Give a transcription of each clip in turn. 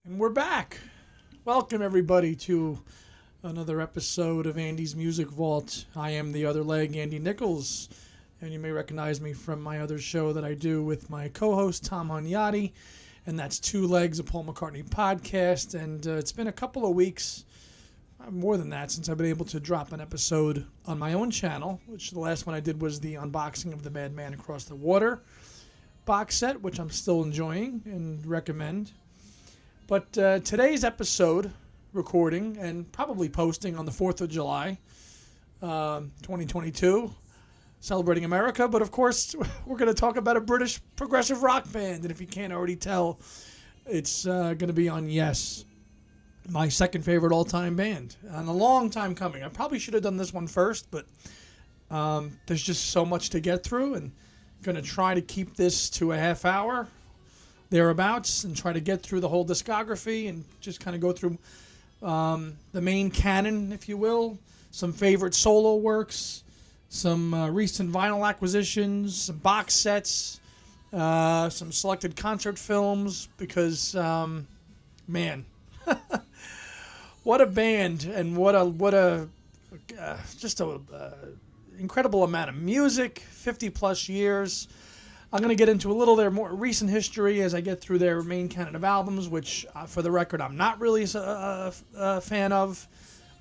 And we're back. Welcome, everybody, to another episode of Andy's Music Vault. I am the other leg, Andy Nichols, and you may recognize me from my other show that I do with my co-host, Tom Hunyadi, and that's Two Legs, a Paul McCartney podcast. And it's been a couple of weeks, more than that, since I've been able to drop an episode on my own channel, which the last one I did was the unboxing of the Madman Across the Water box set, which I'm still enjoying and recommend. But today's episode, recording and probably posting on the 4th of July, 2022, celebrating America. But of course, we're going to talk about a British progressive rock band. And if you can't already tell, it's going to be on Yes, my second favorite all-time band. And a long time coming. I probably should have done this one first, but there's just so much to get through. And going to try to keep this to a half hour, thereabouts, and try to get through the whole discography and just kind of go through the main canon, if you will, some favorite solo works, some recent vinyl acquisitions, some box sets, some selected concert films, because, man, what a band, and what a just a incredible amount of music, 50 plus years. I'm going to get into a little of their more recent history as I get through their main canon of albums, which, for the record, I'm not really a fan of,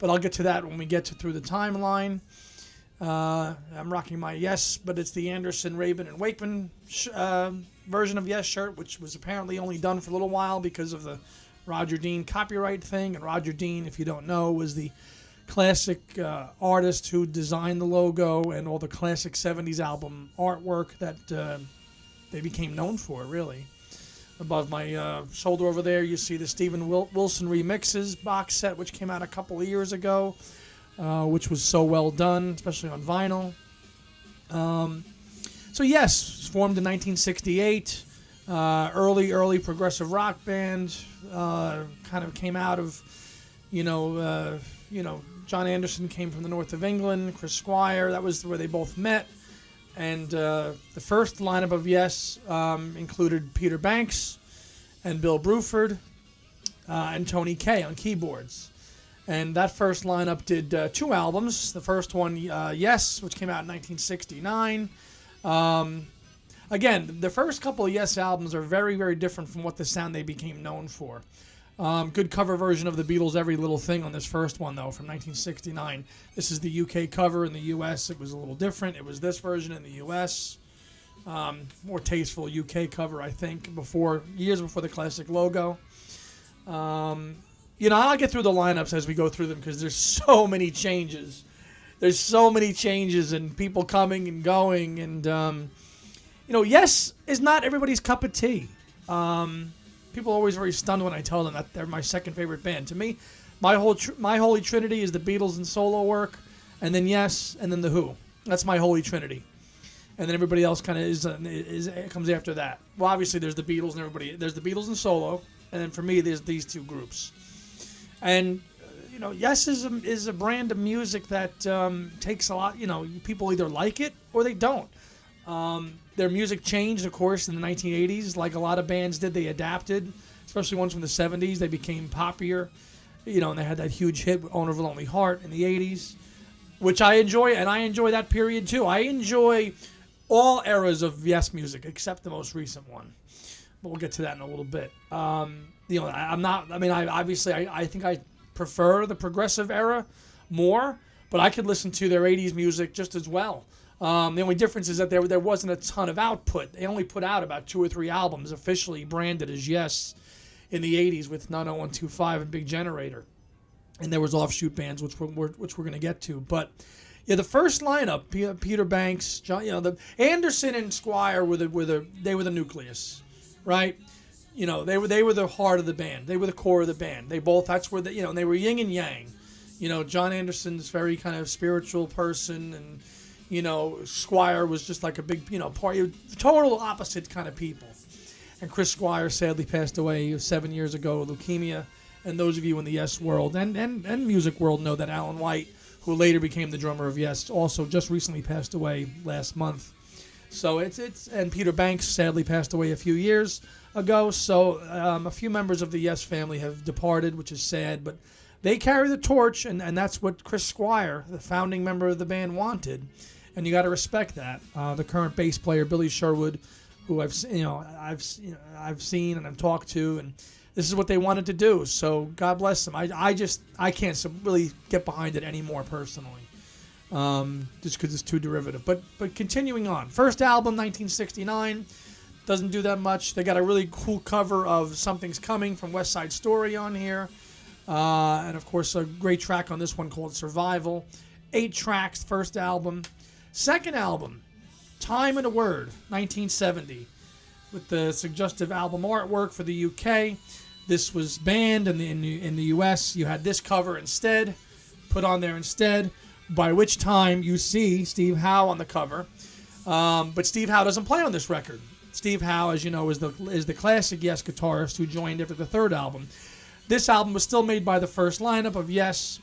but I'll get to that when we get through the timeline. I'm rocking my Yes, but it's the Anderson, Rabin, and Wakeman version of Yes shirt, which was apparently only done for a little while because of the Roger Dean copyright thing. And Roger Dean, if you don't know, was the classic artist who designed the logo and all the classic 70s album artwork that they became known for, really. Above my shoulder over there, you see the Stephen Wilson Remixes box set, which came out a couple of years ago, which was so well done, especially on vinyl. So yes, formed in 1968, early progressive rock band, kind of came out of, John Anderson came from the north of England, Chris Squire, that was where they both met. And the first lineup of Yes included Peter Banks and Bill Bruford and Tony Kaye on keyboards. And that first lineup did two albums. The first one, Yes, which came out in 1969. Again, the first couple of Yes albums are very, very different from what the sound they became known for. Good cover version of the Beatles' Every Little Thing on this first one, though, from 1969. This is the UK cover. In the US, it was a little different. It was this version in the US. More tasteful UK cover, I think, years before the classic logo. I'll get through the lineups as we go through them because there's so many changes. There's so many changes and people coming and going. And, Yes is not everybody's cup of tea. People are always very stunned when I tell them that they're my second favorite band. To me, my holy trinity is the Beatles and solo work, and then Yes, and then The Who. That's my holy trinity. And then everybody else kind of is comes after that. Well, obviously there's the Beatles and everybody. There's the Beatles and solo, and then for me there's these two groups. And Yes is a brand of music that takes a lot. People either like it or they don't. Their music changed, of course, in the 1980s. Like a lot of bands did, they adapted, especially ones from the 70s. They became poppier, and they had that huge hit, Owner of a Lonely Heart, in the 80s, which I enjoy, and I enjoy that period too. I enjoy all eras of Yes music, except the most recent one. But we'll get to that in a little bit. I think I prefer the progressive era more, but I could listen to their 80s music just as well. The only difference is that there wasn't a ton of output. They only put out about 2 or 3 albums officially branded as Yes in the 80s with 90125 and Big Generator. And there was offshoot bands, which we're going to get to. But yeah, the first lineup, Peter Banks, John, the Anderson and Squire were the nucleus, right? They were the heart of the band. They were the core of the band. That's where they were yin and yang. John Anderson's very kind of spiritual person, and Squire was just like a big, party, total opposite kind of people. And Chris Squire sadly passed away 7 years ago with leukemia. And those of you in the Yes world and music world know that Alan White, who later became the drummer of Yes, also just recently passed away last month. So and Peter Banks sadly passed away a few years ago. So a few members of the Yes family have departed, which is sad. But they carry the torch, and that's what Chris Squire, the founding member of the band, wanted. And you got to respect that. The current bass player, Billy Sherwood, who I've seen and I've talked to, and this is what they wanted to do. So God bless them. I can't really get behind it anymore personally, just because it's too derivative. But continuing on, first album 1969 doesn't do that much. They got a really cool cover of Something's Coming from West Side Story on here, and of course a great track on this one called Survival. 8 tracks, first album. Second album, Time and a Word, 1970, with the suggestive album artwork for the UK. This was banned in the US. You had this cover instead, put on there instead, by which time you see Steve Howe on the cover. But Steve Howe doesn't play on this record. Steve Howe, as you know, is the classic Yes guitarist who joined after the third album. This album was still made by the first lineup of Yes.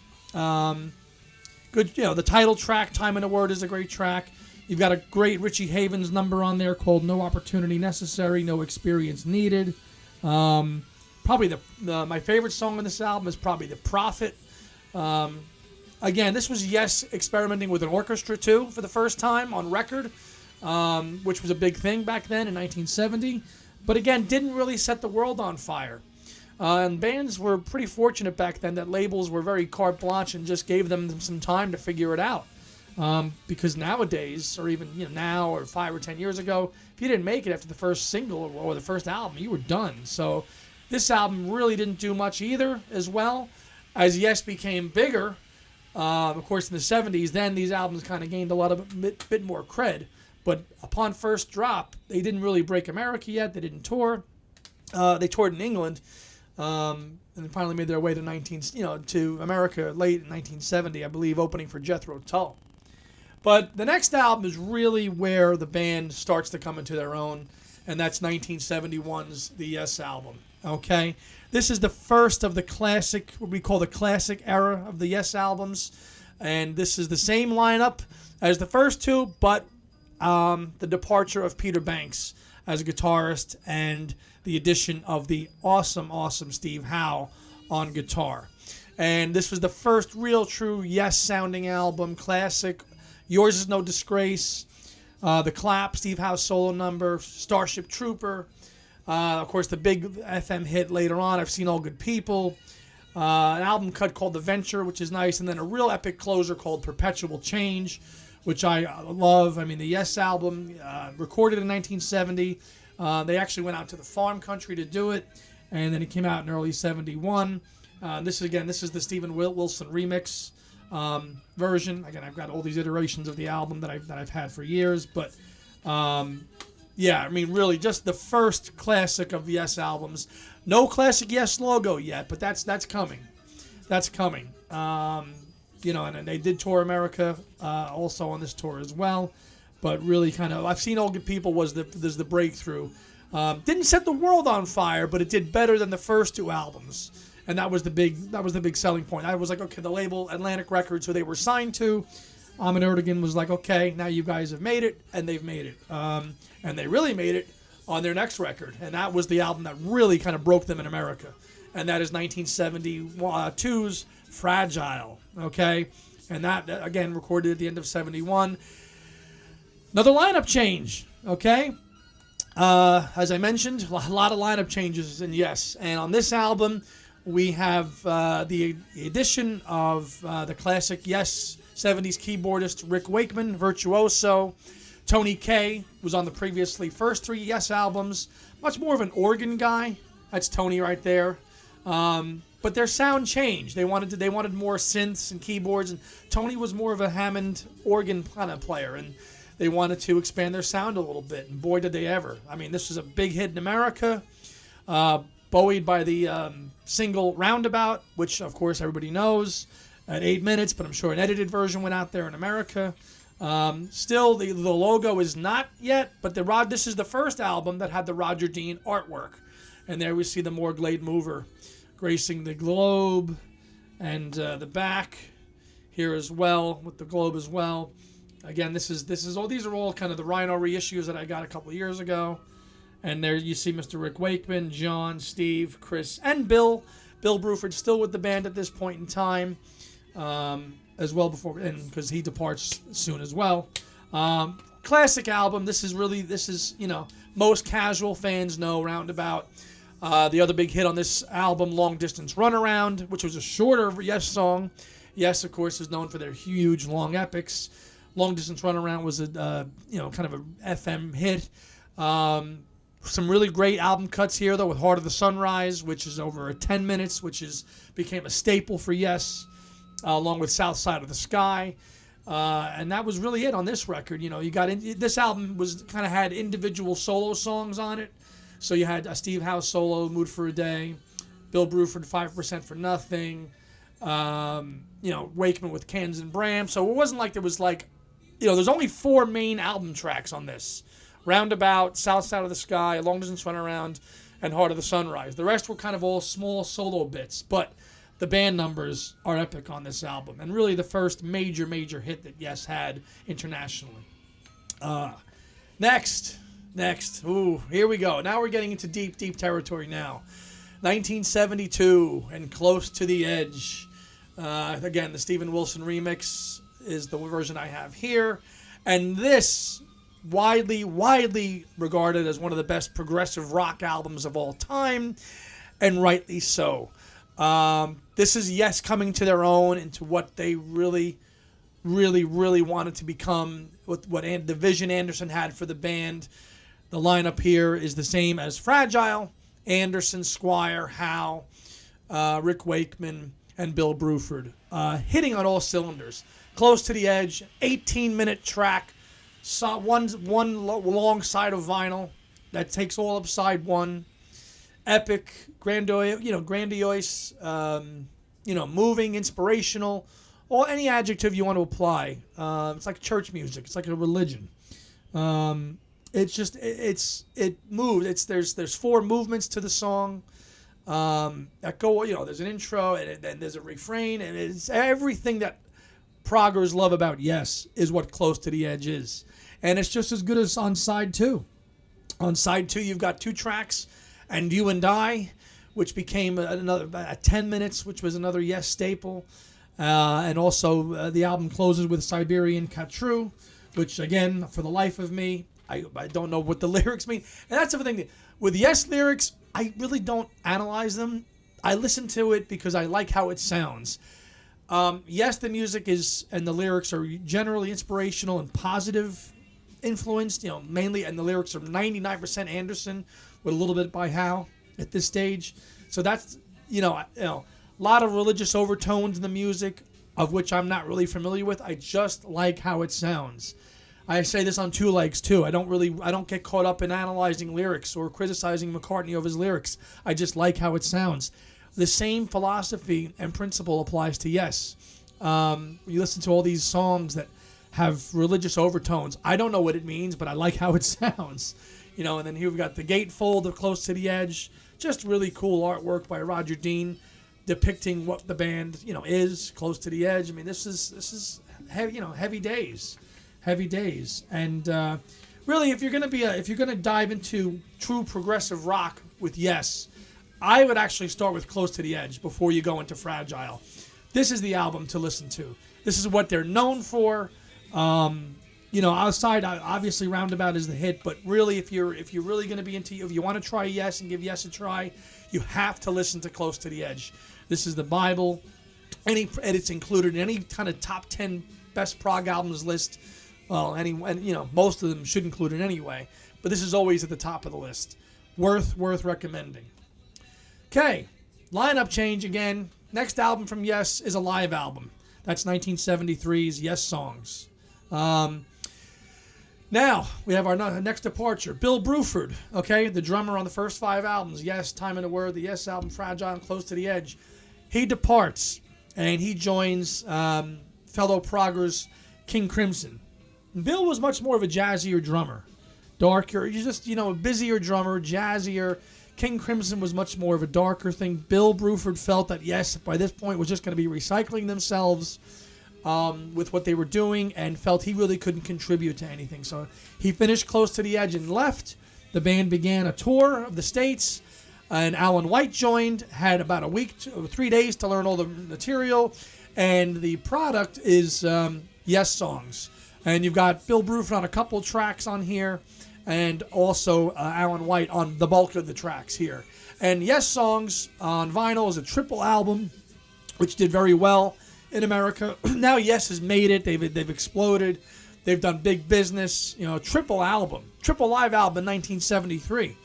Good, the title track, Time and a Word, is a great track. You've got a great Richie Havens number on there called No Opportunity Necessary, No Experience Needed. Probably my favorite song on this album is probably The Prophet. Again, this was Yes experimenting with an orchestra too for the first time on record, which was a big thing back then in 1970. But again, didn't really set the world on fire. And bands were pretty fortunate back then that labels were very carte blanche and just gave them some time to figure it out. Because nowadays, or even now or 5 or 10 years ago, if you didn't make it after the first single or the first album, you were done. So this album really didn't do much either as well. As Yes became bigger, of course in the 70s, then these albums kind of gained a lot of bit more cred. But upon first drop, they didn't really break America yet. They didn't tour. They toured in England. And finally made their way to America late in 1970, I believe, opening for Jethro Tull. But the next album is really where the band starts to come into their own, and that's 1971's The Yes album. Okay, this is the first of the classic, what we call the classic era of the Yes albums, and this is the same lineup as the first two, but the departure of Peter Banks as a guitarist and the addition of the awesome Steve Howe on guitar. And this was the first real true Yes sounding album, classic. Yours Is No Disgrace, The Clap, Steve Howe's solo number, Starship Trooper, of course the big FM hit later on, I've Seen All Good People, an album cut called The Venture, which is nice, and then a real epic closer called Perpetual Change, which I love. I mean, the Yes album, recorded in 1970. They actually went out to the farm country to do it, and then it came out in early 71. This is the Stephen Wilson remix version. Again, I've got all these iterations of the album that I've had for years, but yeah, I mean, really, just the first classic of Yes albums. No classic Yes logo yet, but that's coming. That's coming. And they did tour America also on this tour as well. But really, kind of, I've Seen All Good People was the breakthrough. Didn't set the world on fire, but it did better than the first two albums, and that was the big selling point. I was like, okay, the label Atlantic Records, who they were signed to, Ahmet Ertegun was like, okay, now you guys have made it, and they've made it, and they really made it on their next record, and that was the album that really kind of broke them in America, and that is 1972's Fragile. Okay, and that again recorded at the end of 71. Another lineup change, okay? As I mentioned, a lot of lineup changes in Yes. And on this album, we have the addition of the classic Yes 70s keyboardist Rick Wakeman, virtuoso. Tony Kaye was on the previously first 3 Yes albums. Much more of an organ guy. That's Tony right there. But their sound changed. They wanted more synths and keyboards, and Tony was more of a Hammond organ kind of player, and they wanted to expand their sound a little bit, and boy did they ever. I mean, this was a big hit in America, buoyed by the single Roundabout, which of course everybody knows, at 8 minutes, but I'm sure an edited version went out there in America. Still, the logo is not yet, but this is the first album that had the Roger Dean artwork, and there we see the Morglade mover gracing the globe and the back here as well, with the globe as well. Again, these are all kind of the Rhino reissues that I got a couple of years ago, And there you see Mr. Rick Wakeman, John, Steve, Chris, and Bill. Bill Bruford still with the band at this point in time, as well before, and because he departs soon as well. Classic album. This is most casual fans know roundabout. The other big hit on this album, Long Distance Runaround, which was a shorter Yes song. Yes, of course, is known for their huge long epics. Long Distance Runaround was a kind of a FM hit. Some really great album cuts here though, with Heart of the Sunrise, which is over 10 minutes, which became a staple for Yes, along with South Side of the Sky. And that was really it on this record. You got this album had individual solo songs on it. So you had a Steve Howe solo, Mood for a Day, Bill Bruford, 5% for Nothing, Wakeman with Cans and Bram. So it wasn't like there was there's only 4 main album tracks on this. Roundabout, South Side of the Sky, Long Distance Runaround, and Heart of the Sunrise. The rest were kind of all small solo bits, but the band numbers are epic on this album, and really the first major hit that Yes had internationally. Next, here we go. Now we're getting into deep territory now. 1972 and Close to the Edge. Again, the Steven Wilson remix is the version I have here, and this widely regarded as one of the best progressive rock albums of all time, and rightly so. This is Yes coming to their own into what they really wanted to become, what the vision Anderson had for the band. The lineup here is the same as Fragile: Anderson, Squire, Howe, Rick Wakeman, and Bill Bruford, hitting on all cylinders. Close to the Edge, 18-minute track. One long side of vinyl that takes all of side one. Epic, grandiose, moving, inspirational, or any adjective you want to apply. It's like church music. It's like a religion. It moves. There's 4 movements to the song that go. There's an intro and then there's a refrain, and it's everything that proggers love about Yes is what Close to the Edge is. And it's just as good as on side 2. On side 2, you've got 2 tracks, And You and I, which became another 10 minutes, which was another Yes staple. And also the album closes with Siberian Katru, which, again, for the life of me, I don't know what the lyrics mean. And that's the thing. With Yes lyrics, I really don't analyze them. I listen to it because I like how it sounds. Yes, the music and the lyrics are generally inspirational and positive influenced, mainly, and the lyrics are 99% Anderson with a little bit by Howe at this stage. So that's, a lot of religious overtones in the music, of which I'm not really familiar with. I just like how it sounds. I say this on 2 legs too. I don't get caught up in analyzing lyrics or criticizing McCartney over his lyrics. I just like how it sounds. The same philosophy and principle applies to Yes. You listen to all these songs that have religious overtones. I don't know what it means, but I like how it sounds. And then here we've got the gatefold of Close to the Edge. Just really cool artwork by Roger Dean depicting what the band, is Close to the Edge. I mean, this is heavy, heavy days. And really, if you're gonna dive into true progressive rock with Yes, I would actually start with Close to the Edge before you go into Fragile. This is the album to listen to. This is what they're known for. Outside, obviously Roundabout is the hit, but really, if you're really going to be if you want to try Yes and give Yes a try, you have to listen to Close to the Edge. This is the Bible. And it's included in any kind of top 10 best prog albums list. Well, most of them should include it anyway, but this is always at the top of the list. Worth recommending. Okay, lineup change again. Next album from Yes is a live album. That's 1973's Yes Songs. Now, we have our next departure. Bill Bruford, the drummer on the first 5 albums. Yes, Time and a Word, the Yes album, Fragile, and Close to the Edge. He departs, and he joins fellow proggers King Crimson. Bill was much more of a jazzier drummer. Darker, a busier drummer, jazzier. King Crimson was much more of a darker thing. Bill Bruford felt that Yes, by this point, was just going to be recycling themselves with what they were doing, and felt he really couldn't contribute to anything. So he finished Close to the Edge and left, the band began a tour of the States, and Alan White joined, had about a week, 3 days to learn all the material, and the product is Yes songs. And you've got Bill Bruford on a couple tracks on here, and also Alan White on the bulk of the tracks here. And Yes songs on vinyl is a triple album, which did very well in America. Now Yes has made it. They've exploded. They've done big business. Triple live album in 1973.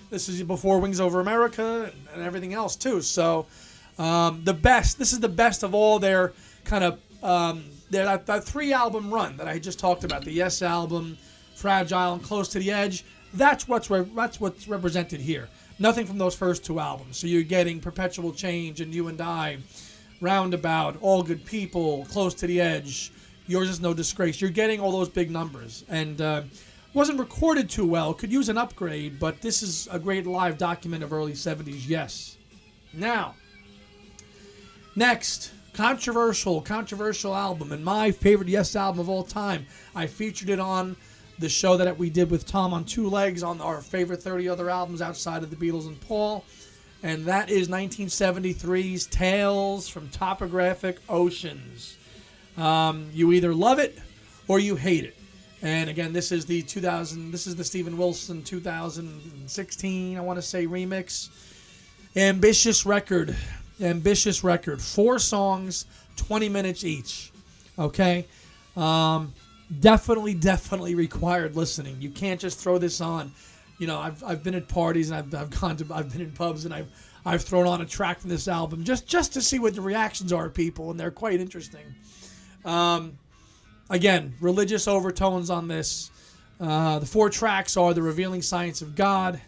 This is before Wings Over America and everything else too. So this is the best of all their kind of that 3-album run that I just talked about. The Yes album, Fragile, and Close to the Edge. That's what's represented here. Nothing from those first 2 albums. So you're getting Perpetual Change and You and I, Roundabout, All Good People, Close to the Edge, Yours Is No Disgrace. You're getting all those big numbers. And wasn't recorded too well. Could use an upgrade, but this is a great live document of early 70s Yes. Now, next, controversial album, and my favorite Yes album of all time. I featured it on the show that we did with Tom on Two Legs on our favorite 30 other albums outside of the Beatles and Paul, and that is 1973's Tales from Topographic Oceans. You either love it or you hate it. And again, this is the Stephen Wilson 2016, I want to say, remix. Ambitious record. 4 songs, 20 minutes each. Okay? Definitely required listening. You can't just throw this on. I've been at parties and I've been in pubs and I've thrown on a track from this album just to see what the reactions are of people, and they're quite interesting. Again, religious overtones on this. The 4 tracks are The Revealing Science of God,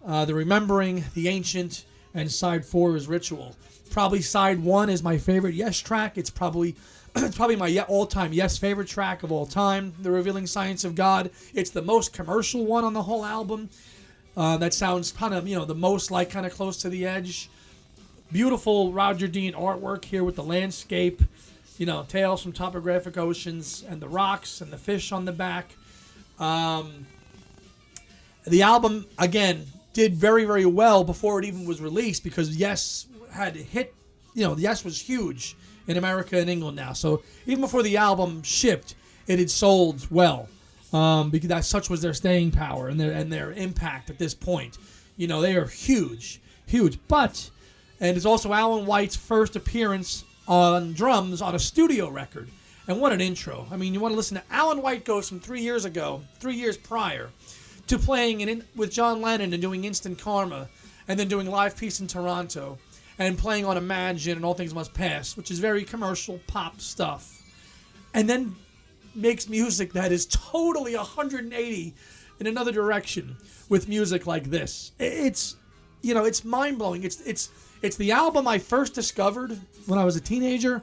The Remembering, The Ancient, and side 4 is Ritual. Probably side 1 is my favorite Yes track. It's probably my all-time Yes favorite track of all time, The Revealing Science of God. It's the most commercial one on the whole album. That sounds kind of, the most like kind of Close to the Edge. Beautiful Roger Dean artwork here with the landscape. Tales from Topographic Oceans and the rocks and the fish on the back. The album, again, did very, very well before it even was released because Yes had hit, Yes was huge in America and England now. So even before the album shipped, it had sold well because such was their staying power and their impact at this point. They are huge. But, and it's also Alan White's first appearance on drums on a studio record. And what an intro. I mean, you want to listen to Alan White goes from 3 years prior, to playing with John Lennon and doing Instant Karma, and then doing Live Peace in Toronto, and playing on Imagine and All Things Must Pass, which is very commercial pop stuff. And then makes music that is totally 180 in another direction with music like this. It's mind-blowing. It's the album I first discovered when I was a teenager.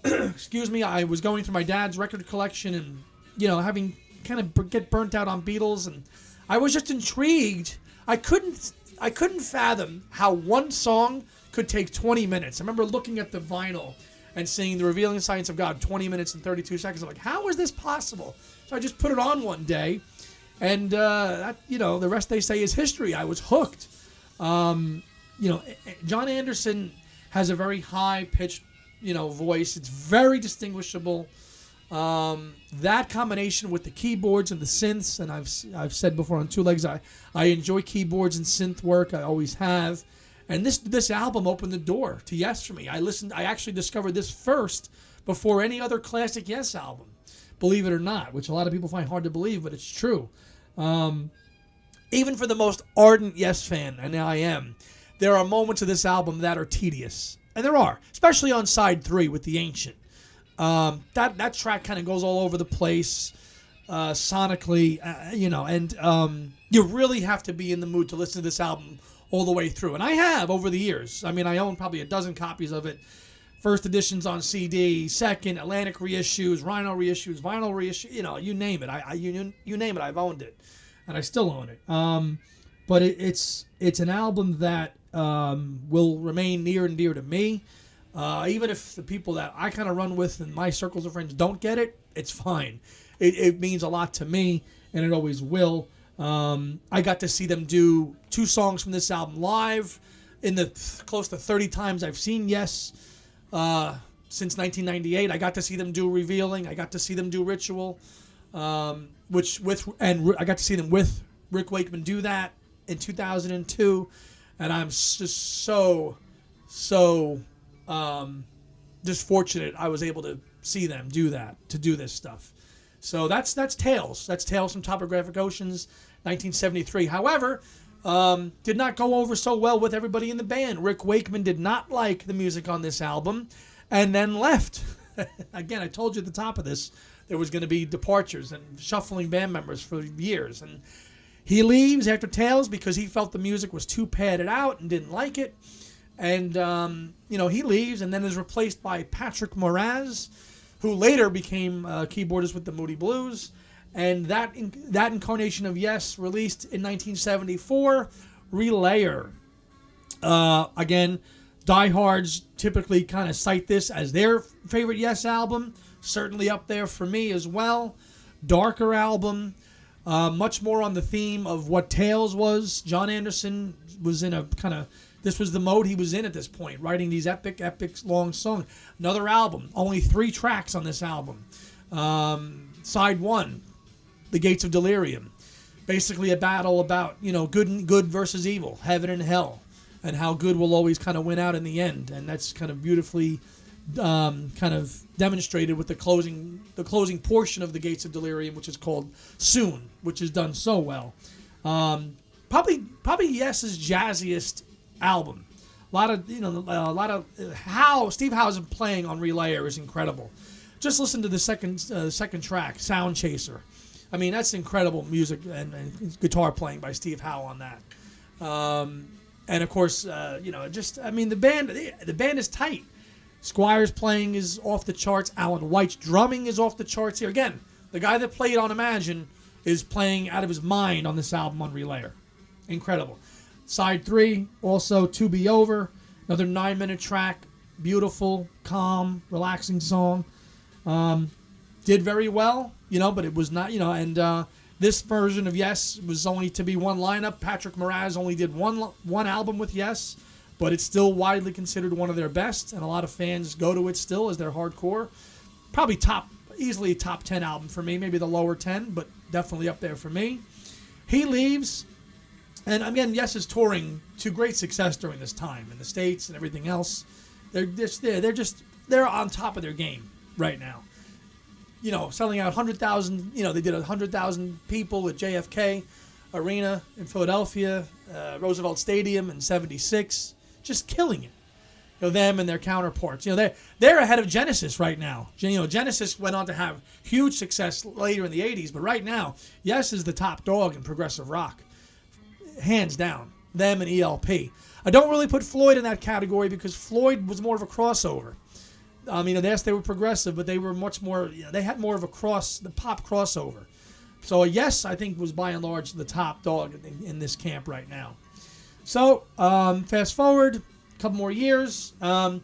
Excuse me, I was going through my dad's record collection and, having kind of get burnt out on Beatles, and I was just intrigued. I couldn't fathom how one song could take 20 minutes. I remember looking at the vinyl and seeing The Revealing Science of God, 20 minutes and 32 seconds. I'm like, how is this possible? So I just put it on one day, and the rest they say is history. I was hooked. John Anderson has a very high-pitched, voice. It's very distinguishable. That combination with the keyboards and the synths, and I've said before on Two Legs, I enjoy keyboards and synth work. I always have. And this album opened the door to Yes for me. I actually discovered this first before any other classic Yes album, believe it or not, which a lot of people find hard to believe, but it's true. Even for the most ardent Yes fan, and I am, there are moments of this album that are tedious. And there are, especially on side 3 with The Ancient. That track kind of goes all over the place sonically, and you really have to be in the mood to listen to this album all the way through. And I have over the years. I mean, I own probably a dozen copies of it. First editions on CD, second, Atlantic reissues, Rhino reissues, vinyl reissue, you name it. You name it, I've owned it. And I still own it. But it's an album that will remain near and dear to me. Even if the people that I kind of run with in my circles of friends don't get it, it's fine. It means a lot to me, and it always will. I got to see them do 2 songs from this album live in the close to 30 times I've seen Yes since 1998. I got to see them do Revealing. I got to see them do Ritual, I got to see them with Rick Wakeman do that in 2002, and I'm just so just fortunate I was able to see them do that, to do this stuff. So that's Tales. That's Tales from Topographic Oceans, 1973. However, did not go over so well with everybody in the band. Rick Wakeman did not like the music on this album and then left. Again, I told you at the top of this, there was going to be departures and shuffling band members for years. And he leaves after Tales because he felt the music was too padded out and didn't like it. And, he leaves and then is replaced by Patrick Moraz, who later became keyboardist with the Moody Blues. And that incarnation of Yes released in 1974, Relayer. Again, diehards typically kind of cite this as their favorite Yes album. Certainly up there for me as well. Darker album. Much more on the theme of what Tales was. John Anderson was in a kind of... This was the mode he was in at this point, writing these epic long songs. Another album. Only 3 tracks on this album. Side 1, The Gates of Delirium. Basically a battle about, good versus evil, heaven and hell, and how good will always kind of win out in the end. And that's kind of beautifully kind of demonstrated with the closing portion of The Gates of Delirium, which is called Soon, which is done so well. Probably Yes's jazziest album. A lot of how Steve Howe's playing on Relayer is incredible. Just listen to the second track, Sound Chaser. I mean, that's incredible music and guitar playing by Steve Howe on that. And of course, the band is tight. Squire's playing is off the charts. Alan White's drumming is off the charts here. Again, the guy that played on Imagine is playing out of his mind on this album on Relayer. Incredible. Side 3, also To Be Over, another 9-minute track, beautiful, calm, relaxing song. Did very well, but it was not, and this version of Yes was only to be one lineup. Patrick Moraz only did one album with Yes, but it's still widely considered one of their best, and a lot of fans go to it still as their hardcore. Probably easily a top 10 album for me, maybe the lower 10, but definitely up there for me. He leaves. And again, Yes is touring to great success during this time in the States and everything else. They're on top of their game right now. Selling out 100,000. They did 100,000 people at JFK Arena in Philadelphia, Roosevelt Stadium in '76, just killing it. Them and their counterparts. They're ahead of Genesis right now. Genesis went on to have huge success later in the '80s, but right now, Yes is the top dog in progressive rock. Hands down, them and ELP. I don't really put Floyd in that category because Floyd was more of a crossover. I mean, yes, they were progressive, but they were much more. They had more of the pop crossover. So Yes, I think was by and large the top dog in this camp right now. So fast forward a couple more years. Now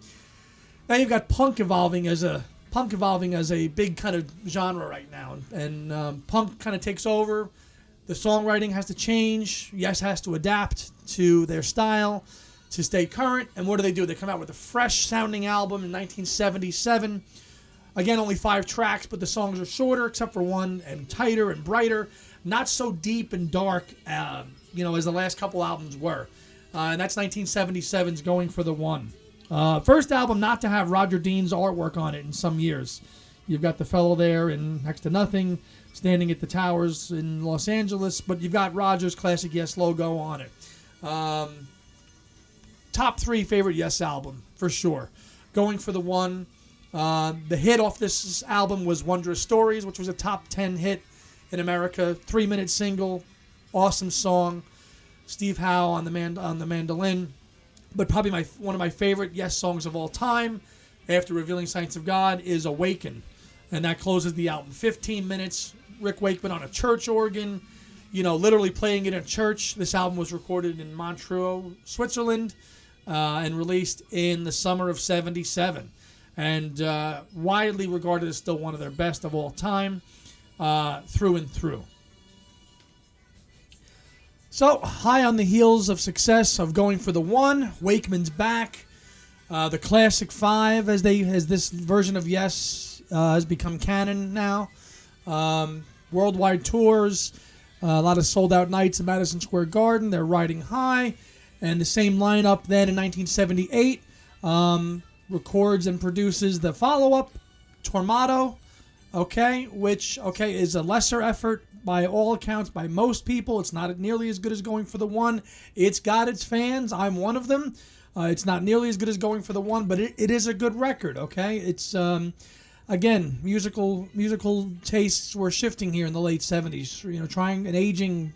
you've got punk evolving as a big kind of genre right now, and punk kind of takes over. The songwriting has to change. Yes has to adapt to their style to stay current. And what do? They come out with a fresh-sounding album in 1977. Again, only 5 tracks, but the songs are shorter, except for one, and tighter and brighter. Not so deep and dark, as the last couple albums were. And that's 1977's Going for the One. First album not to have Roger Dean's artwork on it in some years. You've got the fellow there in Next to Nothing, standing at the towers in Los Angeles, but you've got Roger's classic Yes logo on it. Top 3 favorite Yes album, for sure. Going for the One. The hit off this album was Wondrous Stories, which was a top 10 hit in America. 3-minute single, awesome song. Steve Howe on the mandolin. But probably one of my favorite Yes songs of all time, after Revealing Saints of God, is Awaken. And that closes the album. 15 minutes, Rick Wakeman on a church organ, literally playing it in a church. This album was recorded in Montreux, Switzerland, and released in the summer of '77. And widely regarded as still one of their best of all time, through and through. So, high on the heels of success of Going for the One, Wakeman's back. The Classic Five, as this version of Yes has become canon now. Worldwide tours, a lot of sold-out nights at Madison Square Garden. They're riding high. And the same lineup then in 1978 records and produces the follow-up, Tormato, which is a lesser effort by all accounts, by most people. It's not nearly as good as Going for the One. It's got its fans. I'm one of them. It's not nearly as good as Going for the One, but it is a good record, It's, again, musical tastes were shifting here in the late 70s, trying an aging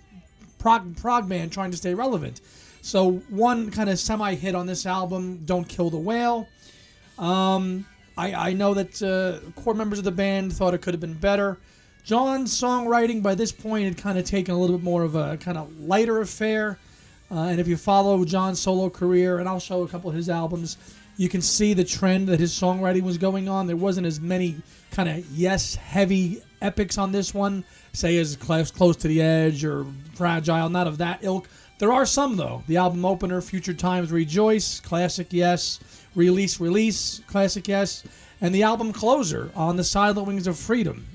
prog band trying to stay relevant. So one kind of semi-hit on this album, Don't Kill the Whale. I know that core members of the band thought it could have been better. John's songwriting by this point had kind of taken a little bit more of a kind of lighter affair. And if you follow John's solo career, and I'll show a couple of his albums, you can see the trend that his songwriting was going on. There wasn't as many kind of heavy epics on this one, say as Close to the Edge or Fragile, not of that ilk. There are some, though. The album opener, Future Times Rejoice, classic Yes. Release, classic Yes. And the album closer, On the Silent Wings of Freedom.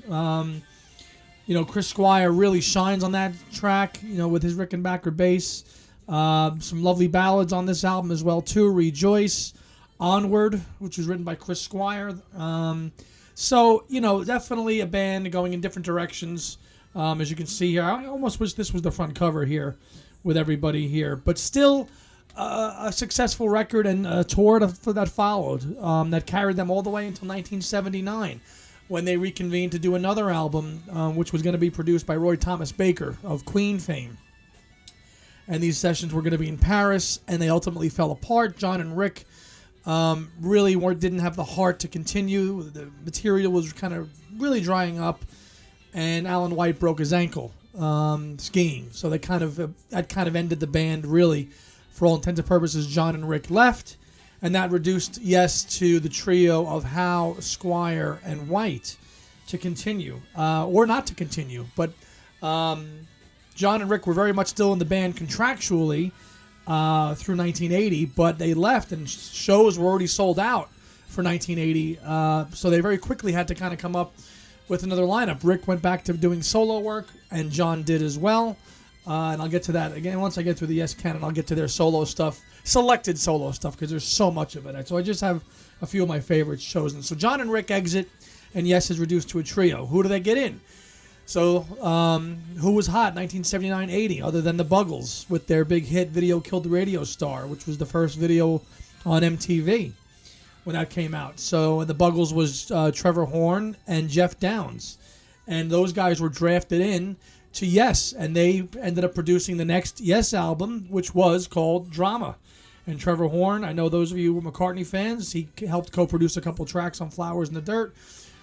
Chris Squire really shines on that track, with his Rickenbacker bass. Some lovely ballads on this album as well, too. Rejoice, Onward, which was written by Chris Squire. So, definitely a band going in different directions. As you can see here, I almost wish this was the front cover here with everybody here. But still a successful record and a tour that followed that carried them all the way until 1979 when they reconvened to do another album, which was going to be produced by Roy Thomas Baker of Queen fame. And these sessions were going to be in Paris, and they ultimately fell apart. John and Rick really didn't have the heart to continue. The material was kind of really drying up, and Alan White broke his ankle skiing. So that kind of ended the band, really. For all intents and purposes, John and Rick left, and that reduced Yes to the trio of Howe, Squire, and White to continue, or not to continue. But John and Rick were very much still in the band contractually through 1980, but they left, and shows were already sold out for 1980, so they very quickly had to kind of come up with another lineup. Rick went back to doing solo work, and John did as well. And I'll get to that again once I get through the Yes canon. I'll get to their solo stuff, selected solo stuff, because there's so much of it. So I just have a few of my favorites chosen. So John and Rick exit, and Yes is reduced to a trio. Who do they get in? So who was hot 1979-80 other than the Buggles with their big hit video Killed the Radio Star, which was the first video on MTV when that came out. So the Buggles was Trevor Horn and Jeff Downs. And those guys were drafted in to Yes, and they ended up producing the next Yes album, which was called Drama. And Trevor Horn, I know those of you who are McCartney fans, he helped co-produce a couple tracks on Flowers in the Dirt.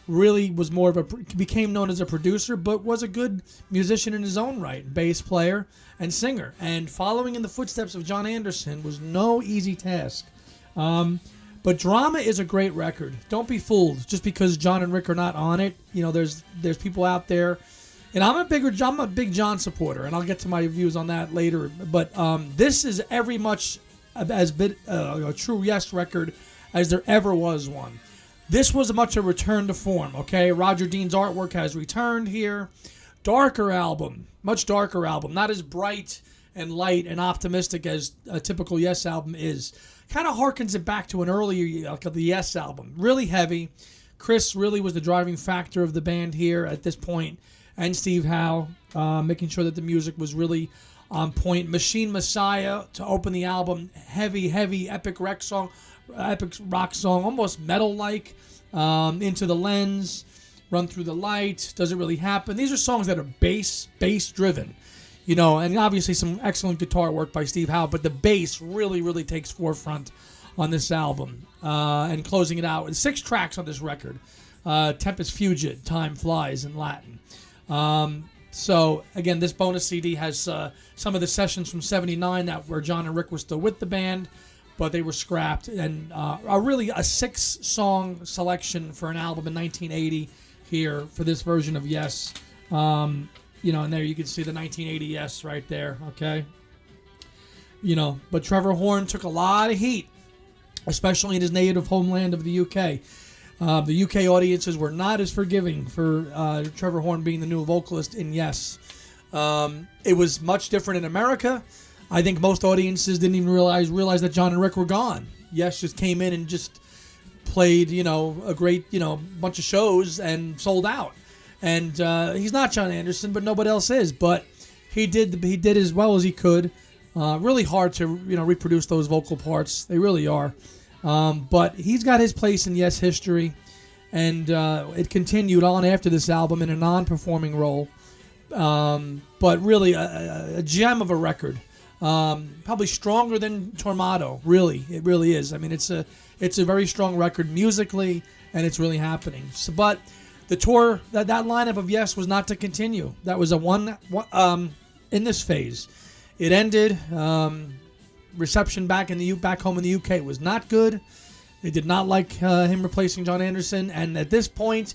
Really was became known as a producer, but was a good musician in his own right, bass player and singer. And following in the footsteps of John Anderson was no easy task. But Drama is a great record. Don't be fooled just because John and Rick are not on it. There's people out there. And I'm a big John supporter, and I'll get to my views on that later. But this is every much as bit a true Yes record as there ever was one. This was much a return to form, okay? Roger Dean's artwork has returned here. Darker album, much darker album. Not as bright and light and optimistic as a typical Yes album is. Kind of harkens it back to an earlier the Yes album. Really heavy. Chris really was the driving factor of the band here at this point. And Steve Howe, making sure that the music was really on point. Machine Messiah to open the album, heavy, epic rock song, almost metal-like. Into the Lens, Run Through the Light, Does It Really Happen? These are songs that are bass-driven, and obviously some excellent guitar work by Steve Howe, but the bass really takes forefront on this album. And closing it out with 6 tracks on this record. Tempus Fugit, Time Flies in Latin. So, again, this bonus CD has some of the sessions from 79 where John and Rick were still with the band, but they were scrapped. And really a 6-song selection for an album in 1980 here for this version of Yes. And there you can see the 1980 Yes right there, okay? But Trevor Horn took a lot of heat, especially in his native homeland of the UK. The UK audiences were not as forgiving for Trevor Horn being the new vocalist in Yes. It was much different in America. I think most audiences didn't even realize that John and Rick were gone. Yes just came in and just played, a great, bunch of shows and sold out. And he's not John Anderson, but nobody else is. But he did as well as he could. Really hard to reproduce those vocal parts. They really are. But he's got his place in Yes history, and it continued on after this album in a non-performing role. But really a gem of a record. Probably stronger than Tormato. Really, it really is. I mean, it's a very strong record musically, and it's really happening. So, but the tour, that lineup of Yes was not to continue. That was a one in this phase. It ended. Reception back home in the UK was not good. They did not like him replacing John Anderson, and at this point,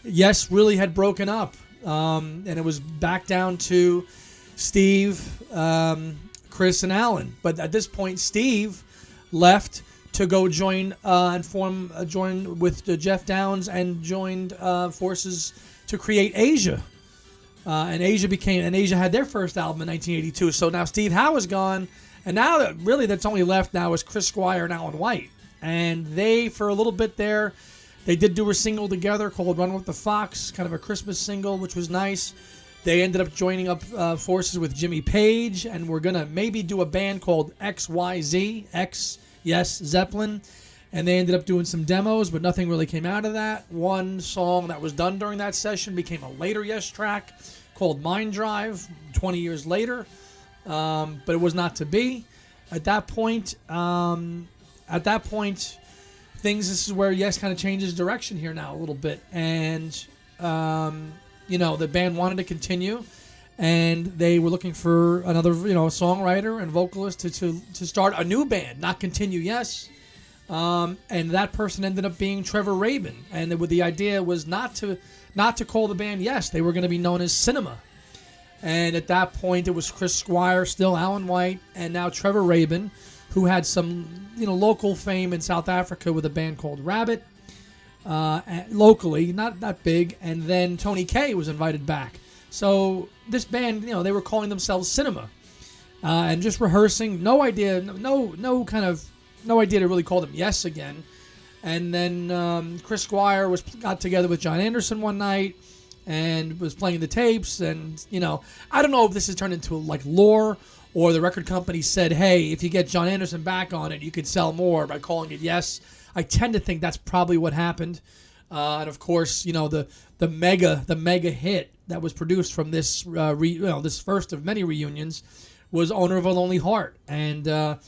Yes really had broken up, and it was back down to Steve, Chris, and Alan. But at this point, Steve left to go join with Jeff Downes and joined forces to create Asia. And Asia had their first album in 1982. So now Steve Howe is gone, and now that's only left now is Chris Squire and Alan White. And they, for a little bit there, they did do a single together called "Run with the Fox," kind of a Christmas single, which was nice. They ended up joining up forces with Jimmy Page, and we're gonna maybe do a band called XYZ, Yes Zeppelin. And they ended up doing some demos, but nothing really came out of that. One song that was done during that session became a later Yes track called Mind Drive 20 years later, but it was not to be. At that point, this is where Yes kind of changes direction here now a little bit. And, the band wanted to continue, and they were looking for another, songwriter and vocalist to start a new band, not continue Yes. And that person ended up being Trevor Rabin, and the idea was not to call the band Yes. They were going to be known as Cinema. And at that point, it was Chris Squire, still Alan White, and now Trevor Rabin, who had some local fame in South Africa with a band called Rabbit, locally, not that big. And then Tony Kaye was invited back. So this band, they were calling themselves Cinema, and just rehearsing. No idea to really call them Yes again. And then Chris Squire got together with John Anderson one night and was playing the tapes. And, I don't know if this has turned into like lore, or the record company said, hey, if you get John Anderson back on it, you could sell more by calling it Yes. I tend to think that's probably what happened. And of course, the mega hit that was produced from this this first of many reunions was Owner of a Lonely Heart. And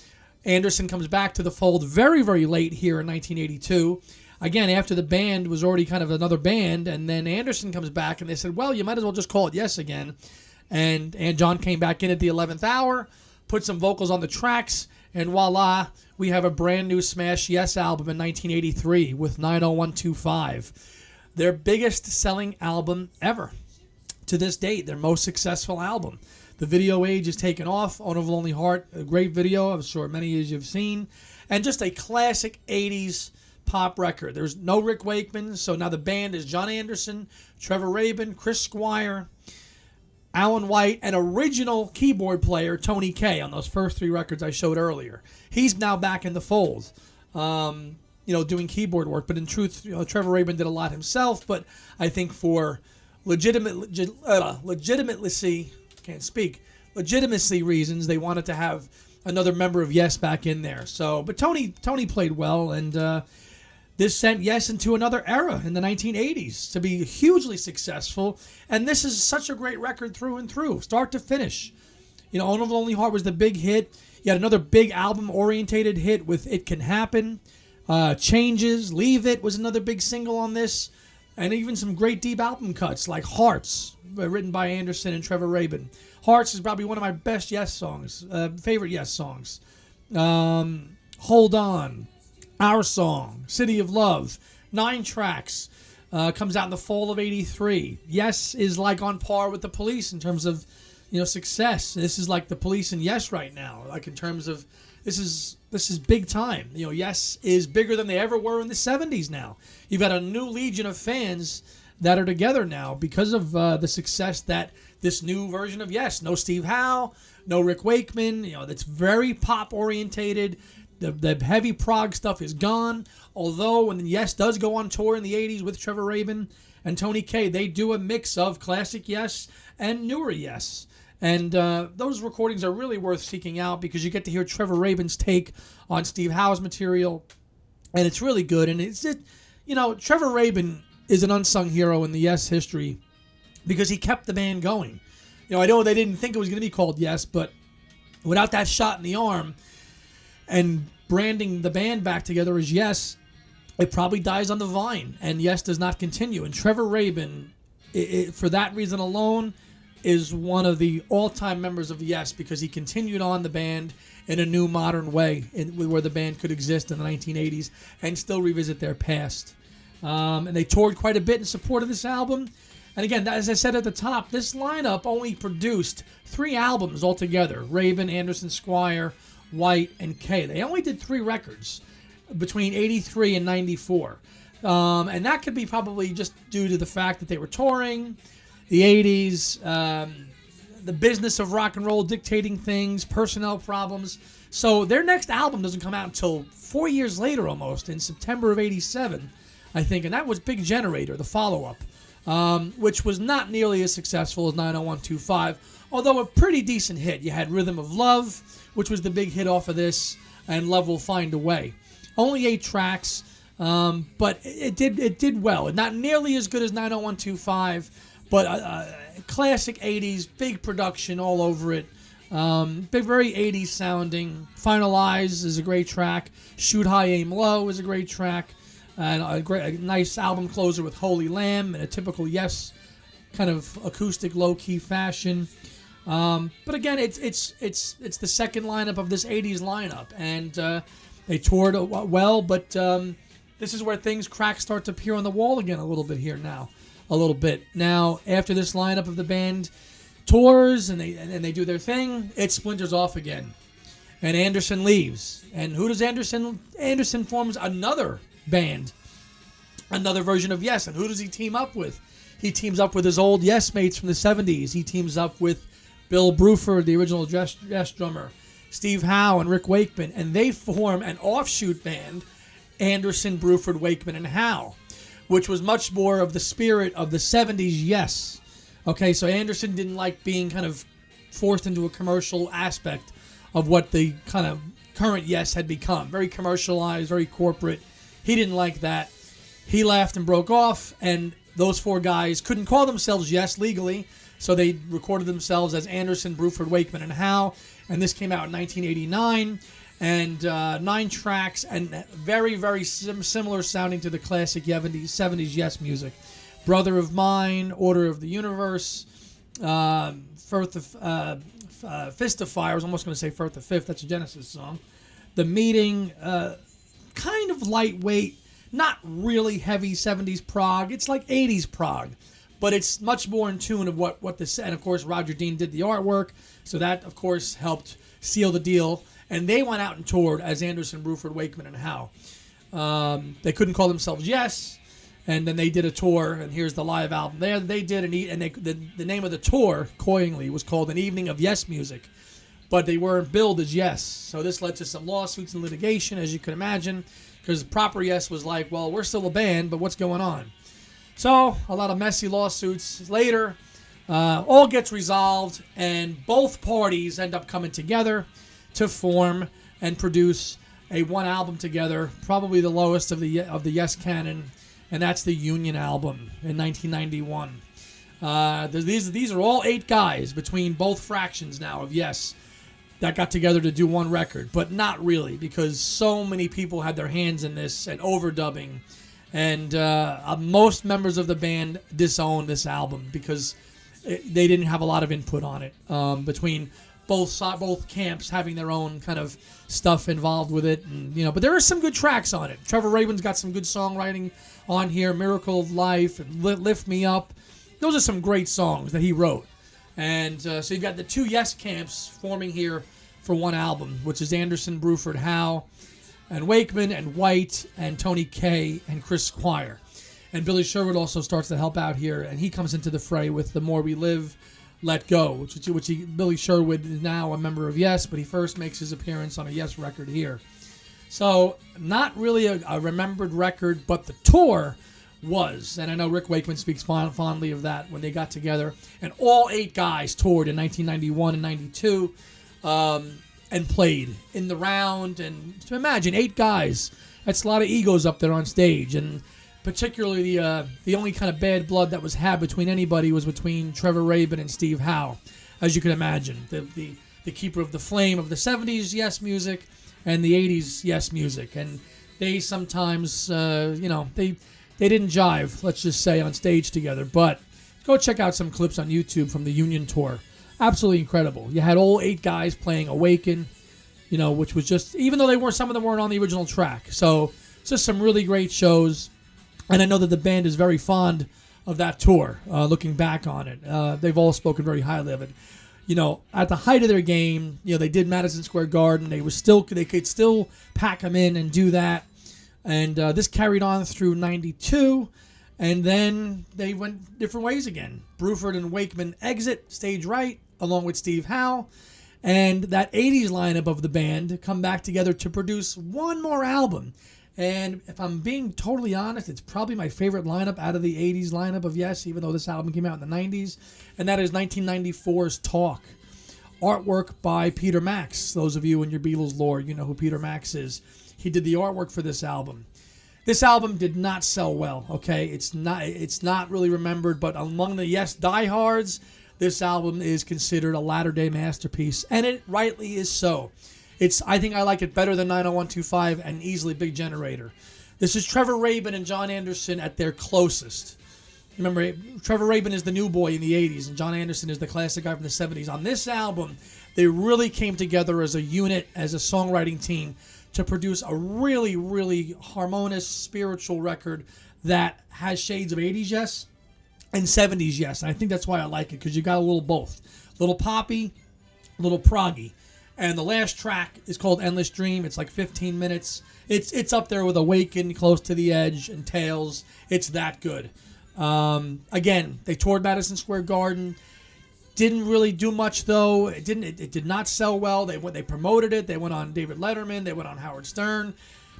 Anderson comes back to the fold very, very late here in 1982. Again, after the band was already kind of another band, and then Anderson comes back, and they said, well, you might as well just call it Yes again. And John came back in at the 11th hour, put some vocals on the tracks, and voila, we have a brand new smash Yes album in 1983 with 90125. Their biggest selling album ever to this date, their most successful album. The video age is taken off. Owner of a Lonely Heart, a great video, I'm sure many of you have seen. And just a classic 80s pop record. There's no Rick Wakeman, so now the band is John Anderson, Trevor Rabin, Chris Squire, Alan White, and original keyboard player Tony Kaye on those first three records I showed earlier. He's now back in the fold, doing keyboard work. But in truth, Trevor Rabin did a lot himself. But I think for legitimacy reasons, they wanted to have another member of Yes back in there. So, but Tony played well, and this sent Yes into another era in the 1980s to be hugely successful. And this is such a great record through and through, start to finish. Owner of a Lonely Heart was the big hit. You had another big album-orientated hit with It Can Happen. Changes, Leave It was another big single on this. And even some great deep album cuts like Hearts, written by Anderson and Trevor Rabin. Hearts is probably one of my best Yes songs, favorite Yes songs. Hold On, Our Song, City of Love, 9 tracks. comes out in the fall of '83. Yes is like on par with the Police in terms of, success. This is like the Police and Yes right now. Like in terms of this is big time. Yes is bigger than they ever were in the '70s. Now you've got a new legion of fans that are together now because of the success that this new version of Yes. No Steve Howe, no Rick Wakeman. That's very pop orientated. The heavy prog stuff is gone. Although when Yes does go on tour in the '80s with Trevor Rabin and Tony Kaye, they do a mix of classic Yes and newer Yes. And those recordings are really worth seeking out because you get to hear Trevor Rabin's take on Steve Howe's material, and it's really good. And Trevor Rabin is an unsung hero in the Yes history because he kept the band going. I know they didn't think it was going to be called Yes, but without that shot in the arm and branding the band back together as Yes, it probably dies on the vine, and Yes does not continue. And Trevor Rabin, for that reason alone, is one of the all-time members of Yes because he continued on the band in a new modern way where the band could exist in the 1980s and still revisit their past. And they toured quite a bit in support of this album. And again, as I said at the top, this lineup only produced 3 albums altogether: Rabin, Anderson, Squire, White, and Kaye. They only did 3 records between '83 and '94. And that could be probably just due to the fact that they were touring, the '80s, the business of rock and roll dictating things, personnel problems. So their next album doesn't come out until 4 years later almost, in September of '87, I think. And that was Big Generator, the follow-up, which was not nearly as successful as 90125, although a pretty decent hit. You had Rhythm of Love, which was the big hit off of this, and Love Will Find a Way. Only 8 tracks, but it did well. Not nearly as good as 90125, but classic '80s, big production all over it. Big, very '80s sounding. Finalize is a great track. Shoot High, Aim Low is a great track. And a nice album closer with Holy Lamb in a typical Yes kind of acoustic, low-key fashion. But again, it's the second lineup of this '80s lineup, and they toured well. But this is where cracks start to appear on the wall again a little bit here now. A little bit now, after this lineup of the band tours and they do their thing, it splinters off again, and Anderson leaves. And who does Anderson? Anderson forms another band, another version of Yes. And who does he team up with? He teams up with his old Yes mates from the '70s. He teams up with Bill Bruford, the original Yes drummer, Steve Howe, and Rick Wakeman, and they form an offshoot band, Anderson, Bruford, Wakeman, and Howe, which was much more of the spirit of the '70s Yes. Okay, so Anderson didn't like being kind of forced into a commercial aspect of what the kind of current Yes had become. Very commercialized, very corporate. He didn't like that. He left and broke off, and those 4 guys couldn't call themselves Yes legally, so they recorded themselves as Anderson, Bruford, Wakeman, and Howe, and this came out in 1989. And 9 tracks, and very, very similar sounding to the classic '70s Yes music. Brother of Mine, Order of the Universe, Fist of Fire. I was almost going to say Firth the Fifth. That's a Genesis song. The Meeting, kind of lightweight, not really heavy '70s prog. It's like '80s prog, but it's much more in tune of what this. And of course, Roger Dean did the artwork, so that of course helped seal the deal. And they went out and toured as Anderson, Bruford, Wakeman, and Howe. They couldn't call themselves Yes, and then they did a tour, and here's the live album there. They did the name of the tour, coyingly, was called An Evening of Yes Music, but they weren't billed as Yes. So this led to some lawsuits and litigation, as you can imagine, because proper Yes was like, well, we're still a band, but what's going on? So a lot of messy lawsuits later. All gets resolved, and both parties end up coming together to form and produce a 1 album together, probably the lowest of the Yes canon, and that's the Union album in 1991. These are all 8 guys between both fractions now of Yes that got together to do 1 record, but not really, because so many people had their hands in this and overdubbing, and most members of the band disowned this album because they didn't have a lot of input on it, between both camps having their own kind of stuff involved with it, and but there are some good tracks on it. Trevor Rabin's got some good songwriting on here. Miracle of Life and Lift Me Up. Those are some great songs that he wrote. And so you've got the two Yes camps forming here for one album, which is Anderson, Bruford, Howe, and Wakeman, and White, and Tony Kaye, and Chris Squire. And Billy Sherwood also starts to help out here, and he comes into the fray with The More We Live, Let Go, Billy Sherwood is now a member of Yes, but he first makes his appearance on a Yes record here. So not really a remembered record, but the tour was. And I know Rick Wakeman speaks fondly of that when they got together. And all 8 guys toured in 1991 and 92 and played in the round. And to imagine 8 guys, that's a lot of egos up there on stage. And particularly the only kind of bad blood that was had between anybody was between Trevor Rabin and Steve Howe, as you can imagine. The keeper of the flame of the 70s Yes music and the 80s Yes music. And they sometimes, they didn't jive, let's just say, on stage together. But go check out some clips on YouTube from the Union Tour. Absolutely incredible. You had all 8 guys playing Awaken, which was just, even though some of them weren't on the original track. So just some really great shows. And I know that the band is very fond of that tour, looking back on it. They've all spoken very highly of it. At the height of their game, they did Madison Square Garden. They could still pack them in and do that. And this carried on through 92, and then they went different ways again. Bruford and Wakeman exit stage right, along with Steve Howe, and that 80s lineup of the band come back together to produce one more album. And if I'm being totally honest, it's probably my favorite lineup out of the 80s lineup of Yes, even though this album came out in the 90s, and that is 1994's Talk. Artwork by Peter Max. Those of you in your Beatles lore, you know who Peter Max is. He did the artwork for this album. This album did not sell well, okay? It's not really remembered, but among the Yes diehards, this album is considered a latter-day masterpiece, and it rightly is so. I think I like it better than 90125 and easily Big Generator. This is Trevor Rabin and John Anderson at their closest. Remember, Trevor Rabin is the new boy in the 80s, and John Anderson is the classic guy from the 70s. On this album, they really came together as a unit, as a songwriting team, to produce a really, really harmonious, spiritual record that has shades of 80s Yes and 70s Yes. And I think that's why I like it, because you got a little both. A little poppy, a little proggy. And the last track is called Endless Dream. It's like 15 minutes. It's up there with Awaken, Close to the Edge, and Tales. It's that good. Again, they toured Madison Square Garden. Didn't really do much, though. It did not sell well. They promoted it. They went on David Letterman. They went on Howard Stern.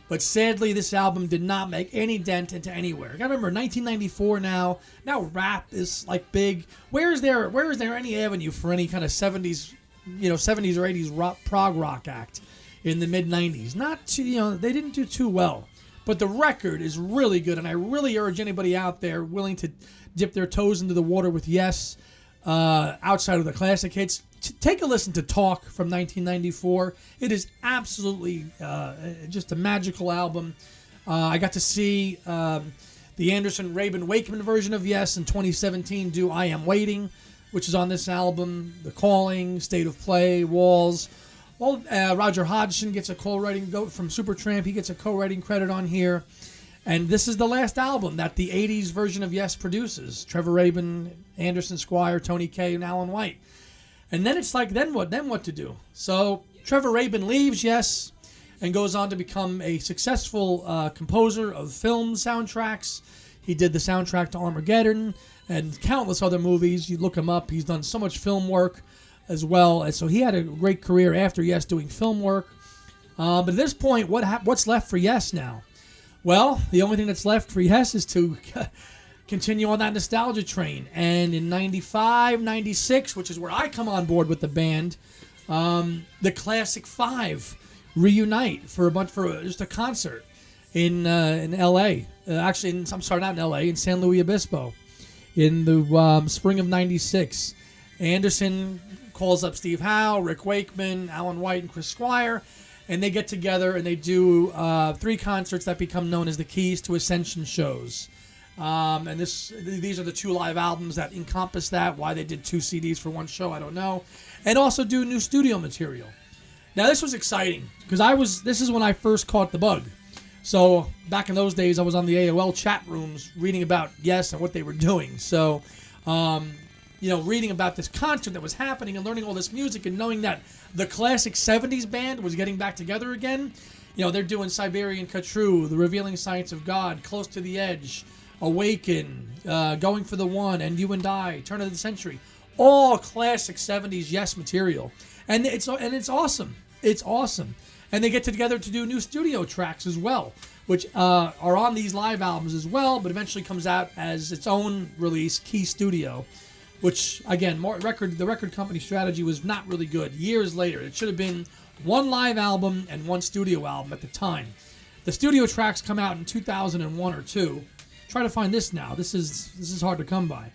But sadly, this album did not make any dent into anywhere. I gotta remember, 1994 now. Now rap is like big. Where is there any avenue for any kind of 70s, 70s or 80s prog rock act in the mid 90s? Not too, they didn't do too well. But the record is really good, and I really urge anybody out there willing to dip their toes into the water with Yes, outside of the classic hits, take a listen to Talk from 1994. It is absolutely just a magical album. I got to see the Anderson, Rabin, Wakeman version of Yes in 2017 do I Am Waiting, which is on this album. The Calling, State of Play, Walls. Well, Roger Hodgson gets a co-writing from Supertramp. He gets a co-writing credit on here. And this is the last album that the 80s version of Yes produces. Trevor Rabin, Anderson Squire, Tony Kaye, and Alan White. And then it's like, then what? Then what to do? So Trevor Rabin leaves Yes and goes on to become a successful composer of film soundtracks. He did the soundtrack to Armageddon and countless other movies. You look him up. He's done so much film work as well. And so he had a great career after Yes doing film work. But at this point, what's left for Yes now? Well, the only thing that's left for Yes is to continue on that nostalgia train. And in 95, 96, which is where I come on board with the band, the Classic Five reunite for just a concert in L.A. Not in L.A., in San Luis Obispo in the spring of 96. Anderson calls up Steve Howe, Rick Wakeman, Alan White, and Chris Squire, and they get together and they do 3 concerts that become known as the Keys to Ascension shows. And these are the 2 live albums that encompass that. Why they did 2 CDs for one show, I don't know. And also do new studio material. Now this was exciting because this is when I first caught the bug. So back in those days, I was on the AOL chat rooms reading about Yes and what they were doing. So, reading about this concert that was happening and learning all this music and knowing that the classic 70s band was getting back together again. They're doing Siberian Khatru, The Revealing Science of God, Close to the Edge, Awaken, Going for the One, and You and I, Turn of the Century. All classic 70s Yes material. And it's awesome. It's awesome. And they get together to do new studio tracks as well, which are on these live albums as well, but eventually comes out as its own release, Key Studio, which, again, the record company strategy was not really good. Years later, it should have been 1 live album and 1 studio album at the time. The studio tracks come out in 2001 or 2. Try to find this now. This is hard to come by.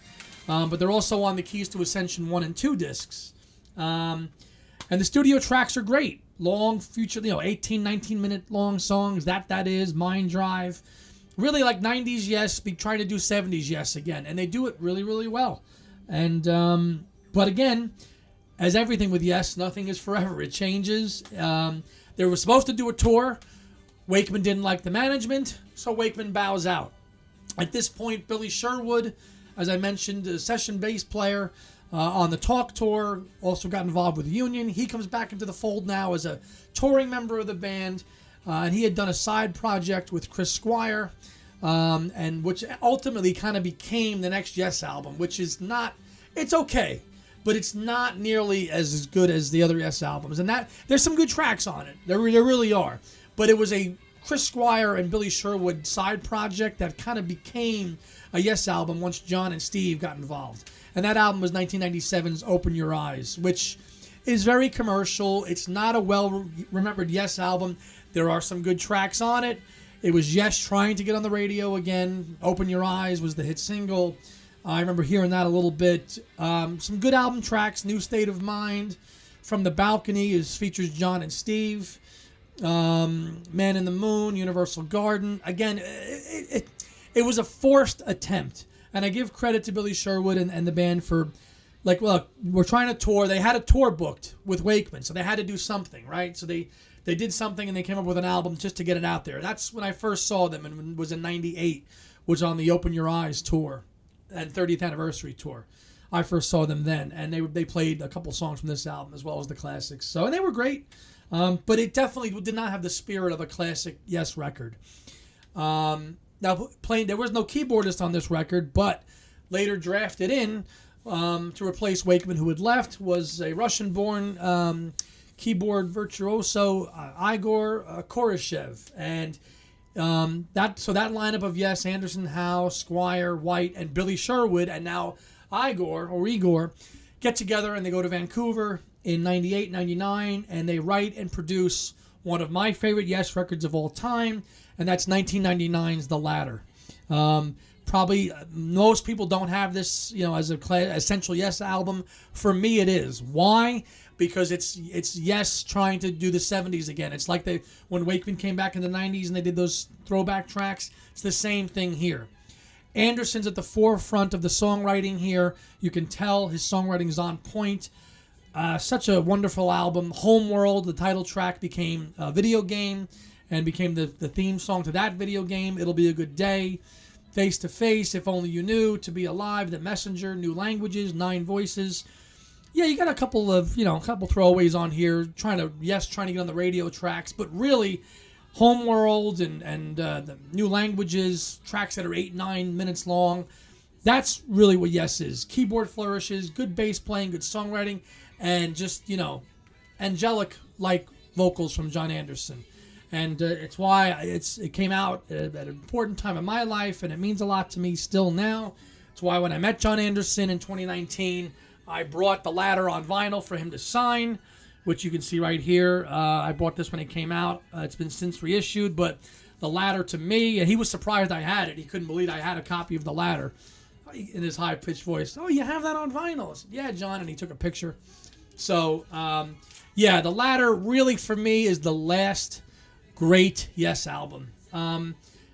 But they're also on the Keys to Ascension 1 and 2 discs. And the studio tracks are great. Long, future, 18, 19-minute long songs. That is Mind Drive. Really like 90s Yes, trying to do 70s Yes again. And they do it really, really well. And but again, as everything with Yes, nothing is forever. It changes. They were supposed to do a tour. Wakeman didn't like the management, so Wakeman bows out. At this point, Billy Sherwood, as I mentioned, a session bass player on the Talk Tour, also got involved with the Union. He comes back into the fold now as a touring member of the band, and he had done a side project with Chris Squire, and which ultimately kind of became the next Yes album, which is not, it's okay, but it's not nearly as good as the other Yes albums. And that there's some good tracks on it. There really are. But it was a Chris Squire and Billy Sherwood side project that kind of became a Yes album once John and Steve got involved. And that album was 1997's Open Your Eyes, which is very commercial. It's not a well-remembered Yes album. There are some good tracks on it. It was Yes trying to get on the radio again. Open Your Eyes was the hit single. I remember hearing that a little bit. Some good album tracks. New State of Mind. From the Balcony features John and Steve. Man in the Moon, Universal Garden. Again, it was a forced attempt. And I give credit to Billy Sherwood and the band for, we're trying to tour. They had a tour booked with Wakeman, so they had to do something, right? So they did something, and they came up with an album just to get it out there. That's when I first saw them, and it was in 98, was on the Open Your Eyes tour and 30th anniversary tour. I first saw them then, and they played a couple songs from this album as well as the classics. So, and they were great, but it definitely did not have the spirit of a classic Yes record. Now, there was no keyboardist on this record, but later drafted in to replace Wakeman, who had left, was a Russian-born keyboard virtuoso, Igor Koryshev. And that lineup of Yes, Anderson, Howe, Squire, White, and Billy Sherwood, and now Igor, get together and they go to Vancouver in 98, 99, and they write and produce one of my favorite Yes records of all time, and that's 1999's The Ladder. Probably most people don't have this, as a essential Yes album. For me, it is. Why? Because it's Yes trying to do the 70s again. It's like when Wakeman came back in the 90s and they did those throwback tracks. It's the same thing here. Anderson's at the forefront of the songwriting here. You can tell his songwriting is on point. Such a wonderful album. Homeworld, the title track, became a video game and became the theme song to that video game. It'll Be a Good Day. Face to Face, If Only You Knew, To Be Alive, The Messenger, New Languages, Nine Voices. Yeah, you got a couple throwaways on here, trying to get on the radio tracks, but really, Homeworld and the New Languages, tracks that are 8-9 minutes long, that's really what Yes is. Keyboard flourishes, good bass playing, good songwriting, and just, angelic-like vocals from John Anderson. And it's why it came out at an important time in my life, and it means a lot to me still now. It's why when I met John Anderson in 2019, I brought The Ladder on vinyl for him to sign, which you can see right here. I bought this when it came out. It's been since reissued, but The Ladder to me, and he was surprised I had it. He couldn't believe I had a copy of The Ladder in his high-pitched voice. Oh, you have that on vinyl? I said, yeah, John, and he took a picture. So, The Ladder really, for me, is the last great Yes album.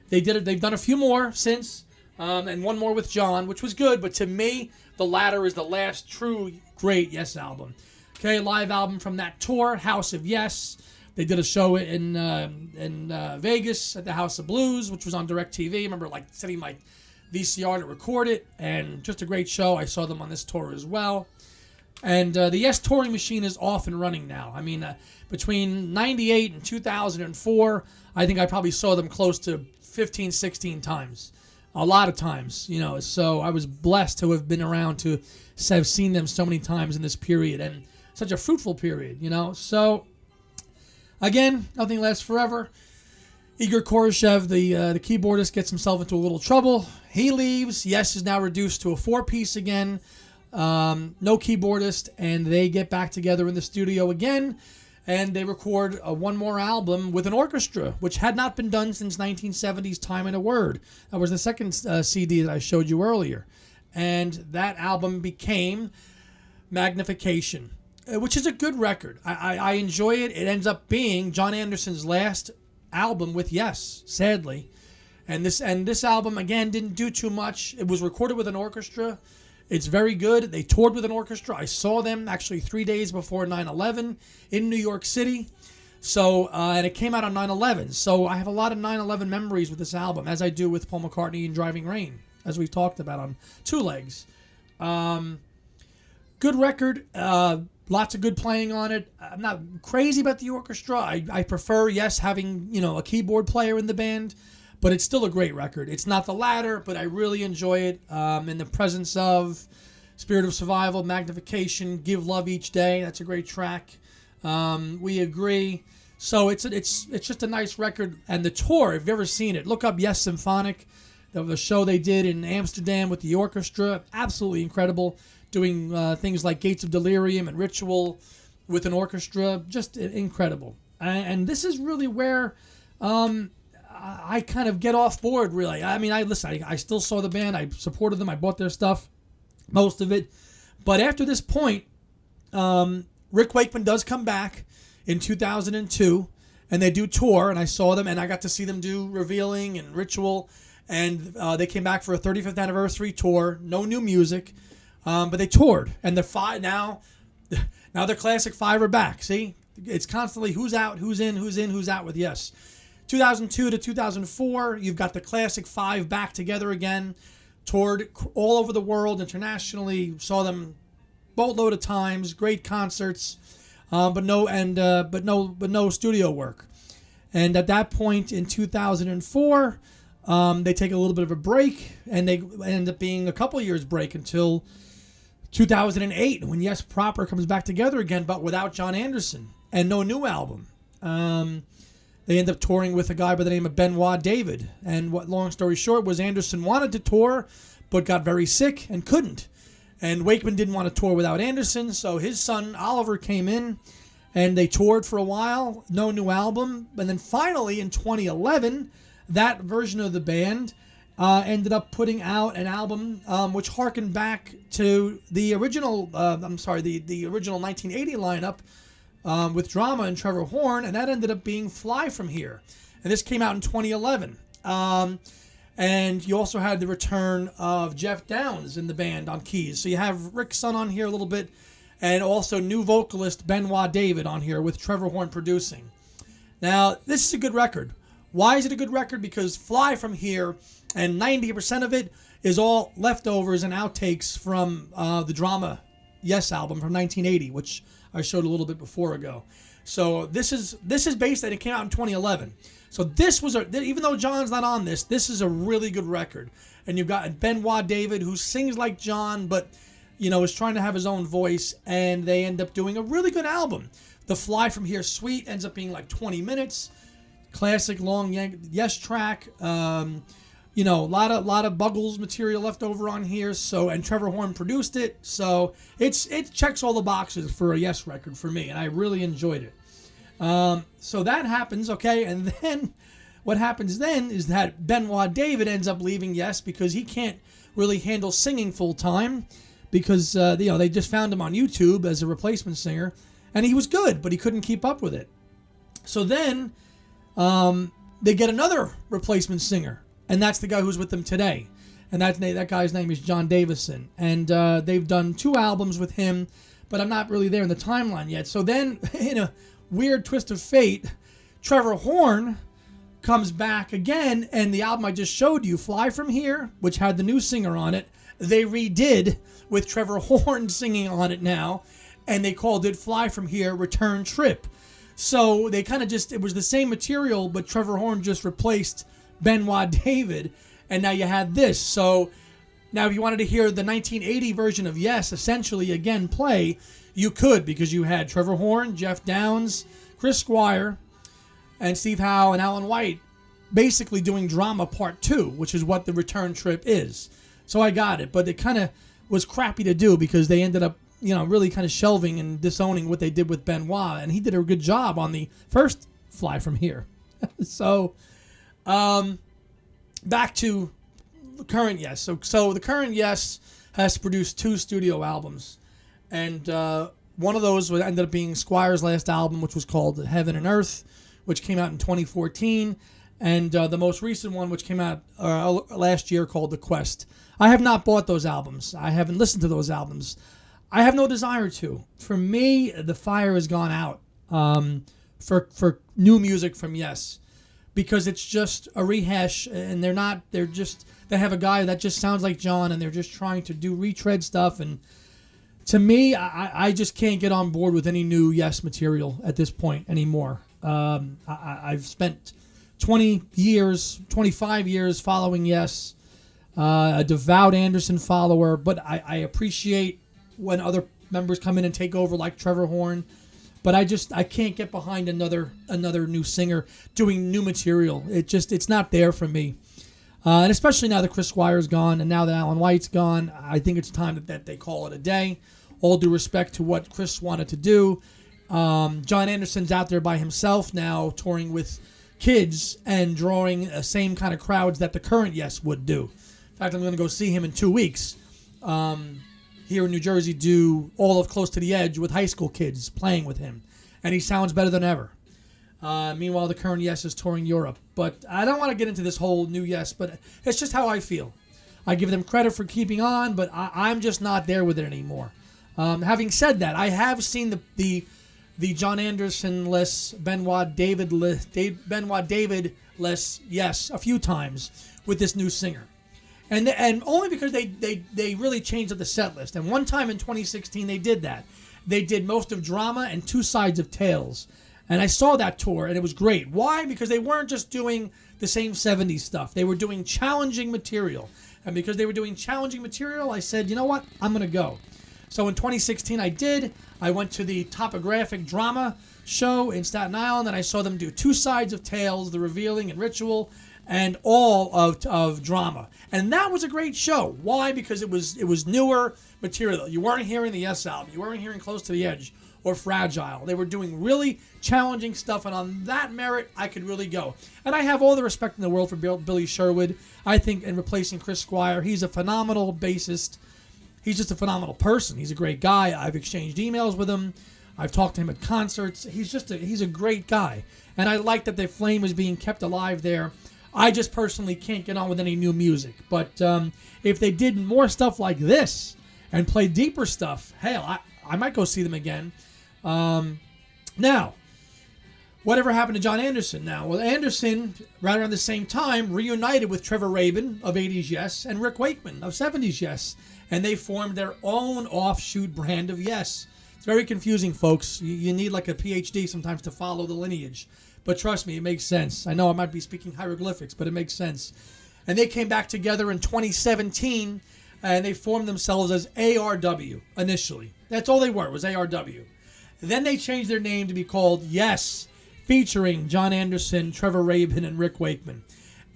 They've done a few more since, and one more with John, which was good. But to me, the latter is the last true great Yes album. Okay, live album from that tour, House of Yes. They did a show in Vegas at the House of Blues, which was on DirecTV. I remember like setting my VCR to record it, and just a great show. I saw them on this tour as well. And the Yes touring machine is off and running now. I mean, between 98 and 2004, I think I probably saw them close to 15, 16 times. A lot of times, you know. So I was blessed to have been around to have seen them so many times in this period, and such a fruitful period, you know. So, again, nothing lasts forever. Igor Koroshev, the keyboardist, gets himself into a little trouble. He leaves. Yes is now reduced to a four-piece again. No keyboardist, and they get back together in the studio again, and they record one more album with an orchestra, which had not been done since 1970's Time and a Word. That was the second CD that I showed you earlier. And that album became Magnification, which is a good record. I enjoy it. It ends up being John Anderson's last album with Yes, sadly. And this album, again, didn't do too much. It was recorded with an orchestra. It's very good. They toured with an orchestra. I saw them actually 3 days before 9/11 in New York City. So, and it came out on 9/11. So I have a lot of 9/11 memories with this album, as I do with Paul McCartney and Driving Rain, as we've talked about on Two Legs. Good record. Lots of good playing on it. I'm not crazy about the orchestra. I prefer, Yes, having, you know, a keyboard player in the band. But it's still a great record. It's not the latter, but I really enjoy it. In the presence of Spirit of Survival, Magnification, Give Love Each Day. That's a great track. We agree. So it's just a nice record. And the tour, if you've ever seen it, look up Yes Symphonic. The show they did in Amsterdam with the orchestra. Absolutely incredible. Doing things like Gates of Delirium and Ritual with an orchestra. Just incredible. And this is really where I kind of get off board, really. I mean, I still saw the band. I supported them. I bought their stuff, most of it. But after this point, Rick Wakeman does come back in 2002, and they do tour, and I saw them, and I got to see them do Revealing and Ritual, and they came back for a 35th anniversary tour. No new music, but they toured, and now their classic five are back. See, it's constantly who's out, who's in, who's out with Yes. 2002 to 2004, you've got the classic five back together again, toured all over the world internationally, saw them boatload of times, great concerts, but no studio work. And at that point in 2004, they take a little bit of a break, and they end up being a couple years break until 2008, when Yes proper comes back together again, but without John Anderson and no new album. They end up touring with a guy by the name of Benoit David. And what, long story short, was Anderson wanted to tour, but got very sick and couldn't. And Wakeman didn't want to tour without Anderson, so his son Oliver came in, and they toured for a while, no new album. And then finally, in 2011, that version of the band ended up putting out an album which harkened back to the original, the original 1980 lineup, with Drama and Trevor Horn, and that ended up being Fly From Here. And this came out in 2011. And you also had the return of Jeff Downes in the band on keys. So you have Rick's son on here a little bit, and also new vocalist Benoit David on here with Trevor Horn producing. Now, this is a good record. Why is it a good record? Because Fly From Here, and 90% of it, is all leftovers and outtakes from the Drama Yes album from 1980, which I showed a little bit before ago. So this is based, and it came out in 2011. So this was even though John's not on this is a really good record. And you've got Benoit David, who sings like John, but is trying to have his own voice, and they end up doing a really good album. The Fly From Here suite ends up being like 20 minutes. Classic long Yes track. A lot of Buggles material left over on here. So, and Trevor Horn produced it. So it checks all the boxes for a Yes record for me, and I really enjoyed it. So that happens, okay, and then what happens then is that Benoit David ends up leaving Yes because he can't really handle singing full time, because they just found him on YouTube as a replacement singer, and he was good, but he couldn't keep up with it. So then they get another replacement singer, and that's the guy who's with them today. and that guy's name is John Davison. And they've done 2 albums with him, but I'm not really there in the timeline yet. So then, in a weird twist of fate, Trevor Horn comes back again, and the album I just showed you, Fly From Here, which had the new singer on it, they redid with Trevor Horn singing on it now, and they called it Fly From Here Return Trip. So they kind of it was the same material, but Trevor Horn just replaced Benoit David, and now you had this. So now if you wanted to hear the 1980 version of Yes, essentially again play, you could, because you had Trevor Horn, Jeff Downs, Chris Squire, and Steve Howe and Alan White basically doing Drama Part 2, which is what the Return Trip is. So I got it, but it kind of was crappy to do because they ended up, really kind of shelving and disowning what they did with Benoit, and he did a good job on the first Fly From Here. So, back to the current Yes. So the current Yes has produced 2 studio albums, and one of those ended up being Squire's last album, which was called Heaven and Earth, which came out in 2014, and the most recent one, which came out last year, called The Quest. I have not bought those albums. I haven't listened to those albums. I have no desire to. For me, the fire has gone out for new music from Yes, because it's just a rehash, and they have a guy that just sounds like John, and they're just trying to do retread stuff, and to me, I just can't get on board with any new Yes material at this point anymore. I've spent 25 years following Yes, a devout Anderson follower, but I appreciate when other members come in and take over, like Trevor Horn, but I can't get behind another new singer doing new material. It's not there for me. And especially now that Chris Squire's gone and now that Alan White's gone, I think it's time that they call it a day. All due respect to what Chris wanted to do. John Anderson's out there by himself now, touring with kids and drawing the same kind of crowds that the current Yes would do. In fact, I'm going to go see him in 2 weeks here in New Jersey, do all of Close to the Edge with high school kids playing with him. And he sounds better than ever. Meanwhile, the current Yes is touring Europe. But I don't want to get into this whole new Yes, but it's just how I feel. I give them credit for keeping on, but I'm just not there with it anymore. Having said that, I have seen the John Anderson-less, Benoit David-less Yes a few times with this new singer. And only because they really changed up the set list. And one time in 2016 they did that. They did most of Drama and 2 Sides of Tales. And I saw that tour, and it was great. Why? Because they weren't just doing the same 70s stuff. They were doing challenging material. And because they were doing challenging material, I said, you know what? I'm going to go. So in 2016 I did. I went to the Topographic Drama show in Staten Island, and I saw them do 2 Sides of Tales, The Revealing and Ritual, and all of Drama. And that was a great show. Why? Because it was newer material. You weren't hearing the Yes album. You weren't hearing Close to the Edge or Fragile. They were doing really challenging stuff, and on that merit, I could really go. And I have all the respect in the world for Billy Sherwood. I think in replacing Chris Squire, he's a phenomenal bassist. He's just a phenomenal person. He's a great guy. I've exchanged emails with him. I've talked to him at concerts. He's a great guy. And I like that the flame is being kept alive there. I just personally can't get on with any new music. But if they did more stuff like this and play deeper stuff, hell, I might go see them again. Now, whatever happened to John Anderson now? Well, Anderson, right around the same time, reunited with Trevor Rabin of 80s Yes and Rick Wakeman of 70s Yes. And they formed their own offshoot brand of Yes. It's very confusing, folks. You need like a PhD sometimes to follow the lineage. But trust me, it makes sense. I know I might be speaking hieroglyphics, but it makes sense. And they came back together in 2017, and they formed themselves as ARW initially. That's all they were, was ARW. Then they changed their name to be called Yes, featuring John Anderson, Trevor Rabin, and Rick Wakeman.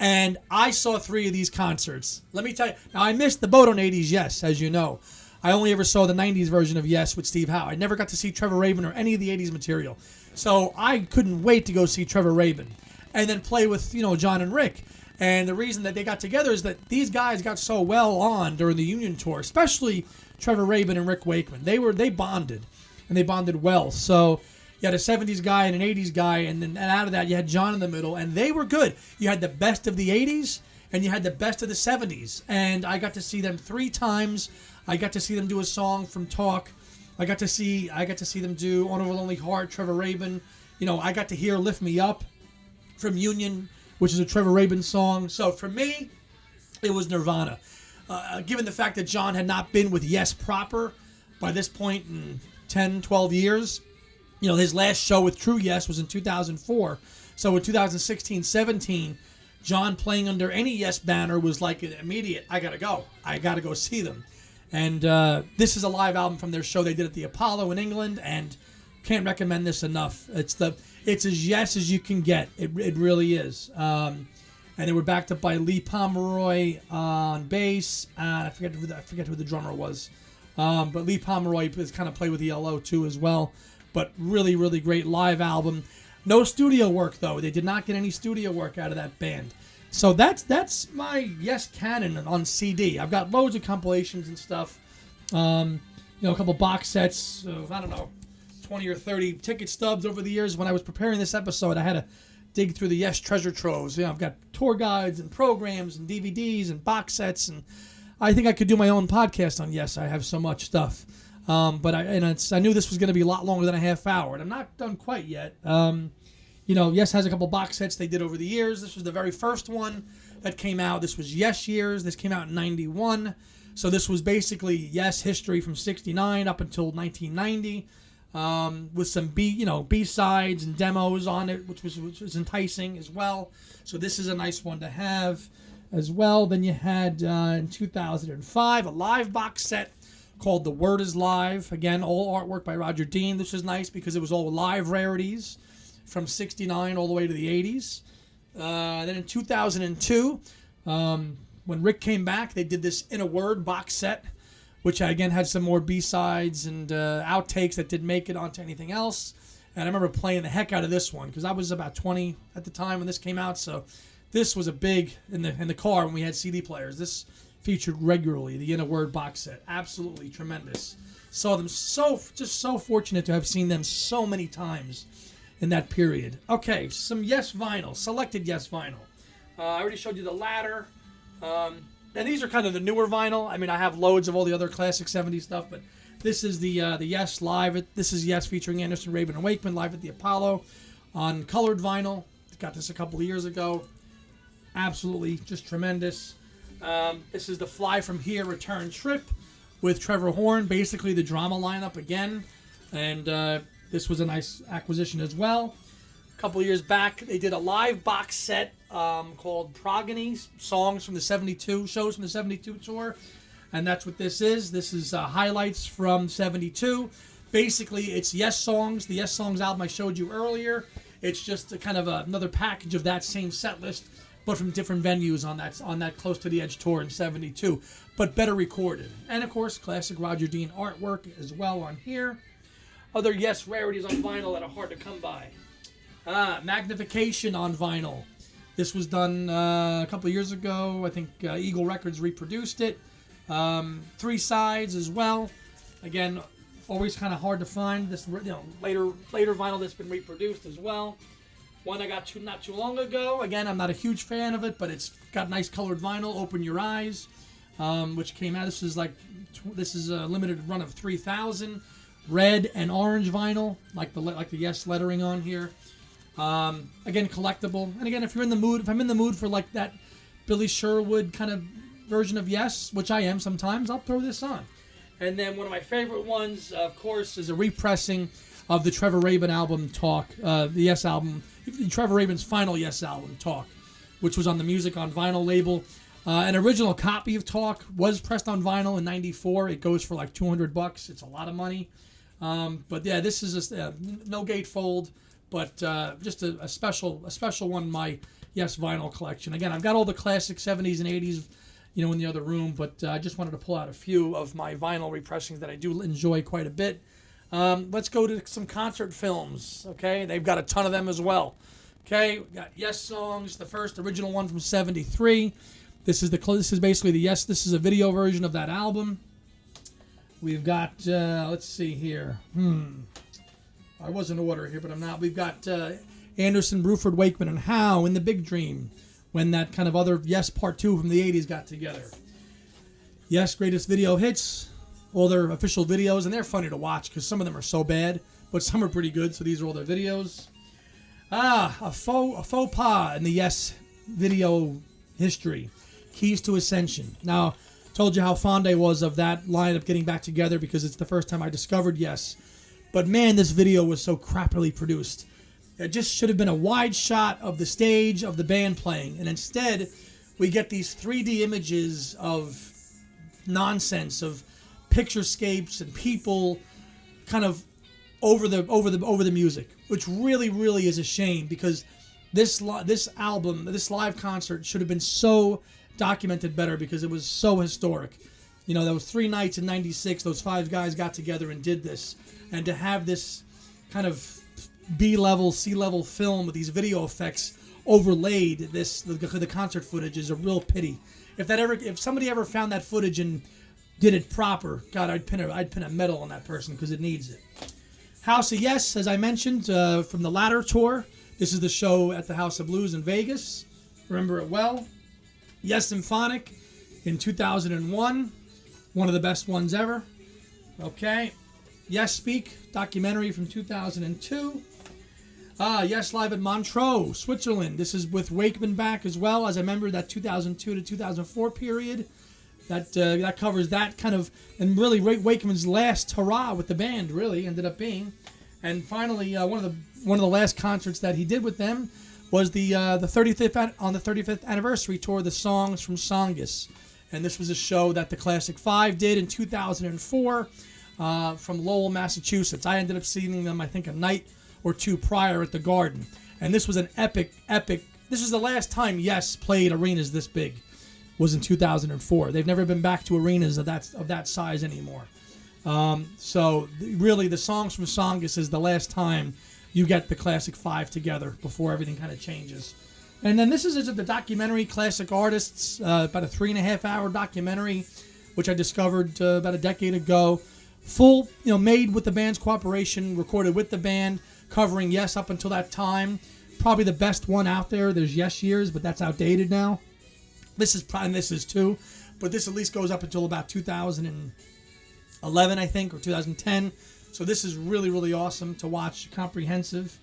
And I saw 3 of these concerts. Let me tell you, now I missed the boat on 80s Yes, as you know. I only ever saw the 90s version of Yes with Steve Howe. I never got to see Trevor Rabin or any of the 80s material. So I couldn't wait to go see Trevor Rabin and then play with, John and Rick. And the reason that they got together is that these guys got so well on during the Union tour, especially Trevor Rabin and Rick Wakeman. They bonded, and they bonded well. So you had a 70s guy and an 80s guy, and out of that you had John in the middle, and they were good. You had the best of the 80s, and you had the best of the 70s. And I got to see them 3 times. I got to see them do a song from Talk. I got to see them do On Over Lonely Heart, Trevor Rabin. You know, I got to hear Lift Me Up from Union, which is a Trevor Rabin song. So for me, it was Nirvana. Given the fact that John had not been with Yes proper by this point in 10, 12 years, you know, his last show with True Yes was in 2004. So in 2016-17, John playing under any Yes banner was like an immediate, I got to go see them. And this is a live album from their show they did at the Apollo in England, and can't recommend this enough. It's as Yes as you can get. It really is. And they were backed up by Lee Pomeroy on bass. I forget who the drummer was. But Lee Pomeroy has kind of played with ELO too as well. But really, really great live album. No studio work though. They did not get any studio work out of that band. So that's my Yes canon on CD. I've got loads of compilations and stuff. A couple box sets of, 20 or 30 ticket stubs over the years. When I was preparing this episode, I had to dig through the Yes treasure troves. I've got tour guides and programs and DVDs and box sets, and I think I could do my own podcast on Yes. I have so much stuff. But I knew this was going to be a lot longer than a half hour, and I'm not done quite yet. Yes has a couple box sets they did over the years. This was the very first one that came out. This was Yes years. This came out in 91. So this was basically Yes history from 69 up until 1990, with some B-sides and demos on it, which was enticing as well. So this is a nice one to have as well. Then you had in 2005 a live box set called The Word Is Live. Again, all artwork by Roger Dean. This is nice because it was all live rarities from 69 all the way to the 80s. Then in 2002, when Rick came back, they did this In a Word box set, which again had some more B-sides and outtakes that didn't make it onto anything else. And I remember playing the heck out of this one because I was about 20 at the time when this came out. So this was a big in the car when we had CD players. This featured regularly, the In a Word box set. Absolutely tremendous. Saw them so fortunate to have seen them so many times in that period. Okay, some Yes vinyl, selected Yes vinyl. I already showed you the ladder. And these are kind of the newer vinyl. I mean, I have loads of all the other classic 70s stuff, but this is the Yes live. This is Yes featuring Anderson, Rabin, and Wakeman live at the Apollo on colored vinyl. Got this a couple of years ago. Absolutely just tremendous. This is the Fly From Here return trip with Trevor Horn, basically the drama lineup again. And this was a nice acquisition as well. A couple of years back, they did a live box set called Progeny, songs from the 72, shows from the 72 tour. And that's what this is. This is highlights from 72. Basically, it's Yes Songs, the Yes Songs album I showed you earlier. It's just a kind of another package of that same set list, but from different venues on that Close to the Edge tour in 72, but better recorded. And of course, classic Roger Dean artwork as well on here. Other Yes rarities on vinyl that are hard to come by. Magnification on vinyl. This was done a couple of years ago. I think Eagle Records reproduced it. 3 sides as well. Again, always kind of hard to find. This later vinyl that's been reproduced as well. One I got not too long ago. Again, I'm not a huge fan of it, but it's got nice colored vinyl. Open Your Eyes, which came out. This is a limited run of 3,000. Red and orange vinyl, like the Yes lettering on here. Again, collectible. And again, if I'm in the mood for like that Billy Sherwood kind of version of Yes, which I am sometimes, I'll throw this on. And then one of my favorite ones, of course, is a repressing of the Trevor Rabin album Talk, the Yes album, Trevor Rabin's final Yes album Talk, which was on the Music on Vinyl label. An original copy of Talk was pressed on vinyl in '94. It goes for like $200. It's a lot of money. But yeah, this is no gatefold, but just a special one in my Yes vinyl collection. Again, I've got all the classic 70s and 80s, in the other room, but I just wanted to pull out a few of my vinyl repressings that I do enjoy quite a bit. Let's go to some concert films, okay? They've got a ton of them as well. Okay, we got Yes Songs, the first original one from 73. This is basically the Yes, this is a video version of that album. We've got, let's see here. I was in order here, but I'm not. We've got Anderson, Bruford, Wakeman, and Howe in The Big Dream. when that kind of other Yes Part 2 from the 80s got together. Yes, greatest video hits, all their official videos, and they're funny to watch because some of them are so bad, but some are pretty good, so these are all their videos. A faux pas in the Yes video history. Keys to Ascension. Now, told you how fond I was of that lineup getting back together because it's the first time I discovered Yes. But man, this video was so crappily produced. It just should have been a wide shot of the stage of the band playing, and instead we get these 3D images of nonsense, of picturescapes and people kind of over the music, which really is a shame because this album, this live concert should have been so documented better because it was so historic. You know, there was 3 nights in '96. Those 5 guys got together and did this, and to have this kind of B-level, C-level film with these video effects overlaid the concert footage is a real pity. If somebody ever found that footage and did it proper, God, I'd pin a medal on that person because it needs it. House of Yes, as I mentioned, from the latter tour. This is the show at the House of Blues in Vegas. Remember it well. Yes Symphonic in 2001. One of the best ones ever. Okay. Yes Speak, documentary from 2002. Yes Live at Montreux, Switzerland. This is with Wakeman back as well. As I remember, that 2002 to 2004 period. That covers that kind of, and really Wakeman's last hurrah with the band really ended up being. And finally, one of the last concerts that he did with them was the 35th anniversary tour, the Songs from Songus. And this was a show that the Classic Five did in 2004 from Lowell, Massachusetts. I ended up seeing them, I think, a night or two prior at the Garden. And this was an epic. This was the last time Yes played arenas this big, was in 2004. They've never been back to arenas of that size anymore. So really, the Songs from Songus is the last time you get the Classic Five together before everything kind of changes. And then this is the documentary Classic Artists, about a 3.5-hour documentary, which I discovered about a decade ago. Full, made with the band's cooperation, recorded with the band, covering Yes up until that time. Probably the best one out there. There's Yes Years, but that's outdated now. This is too, but this at least goes up until about 2011, I think, or 2010. So this is really awesome to watch, comprehensive.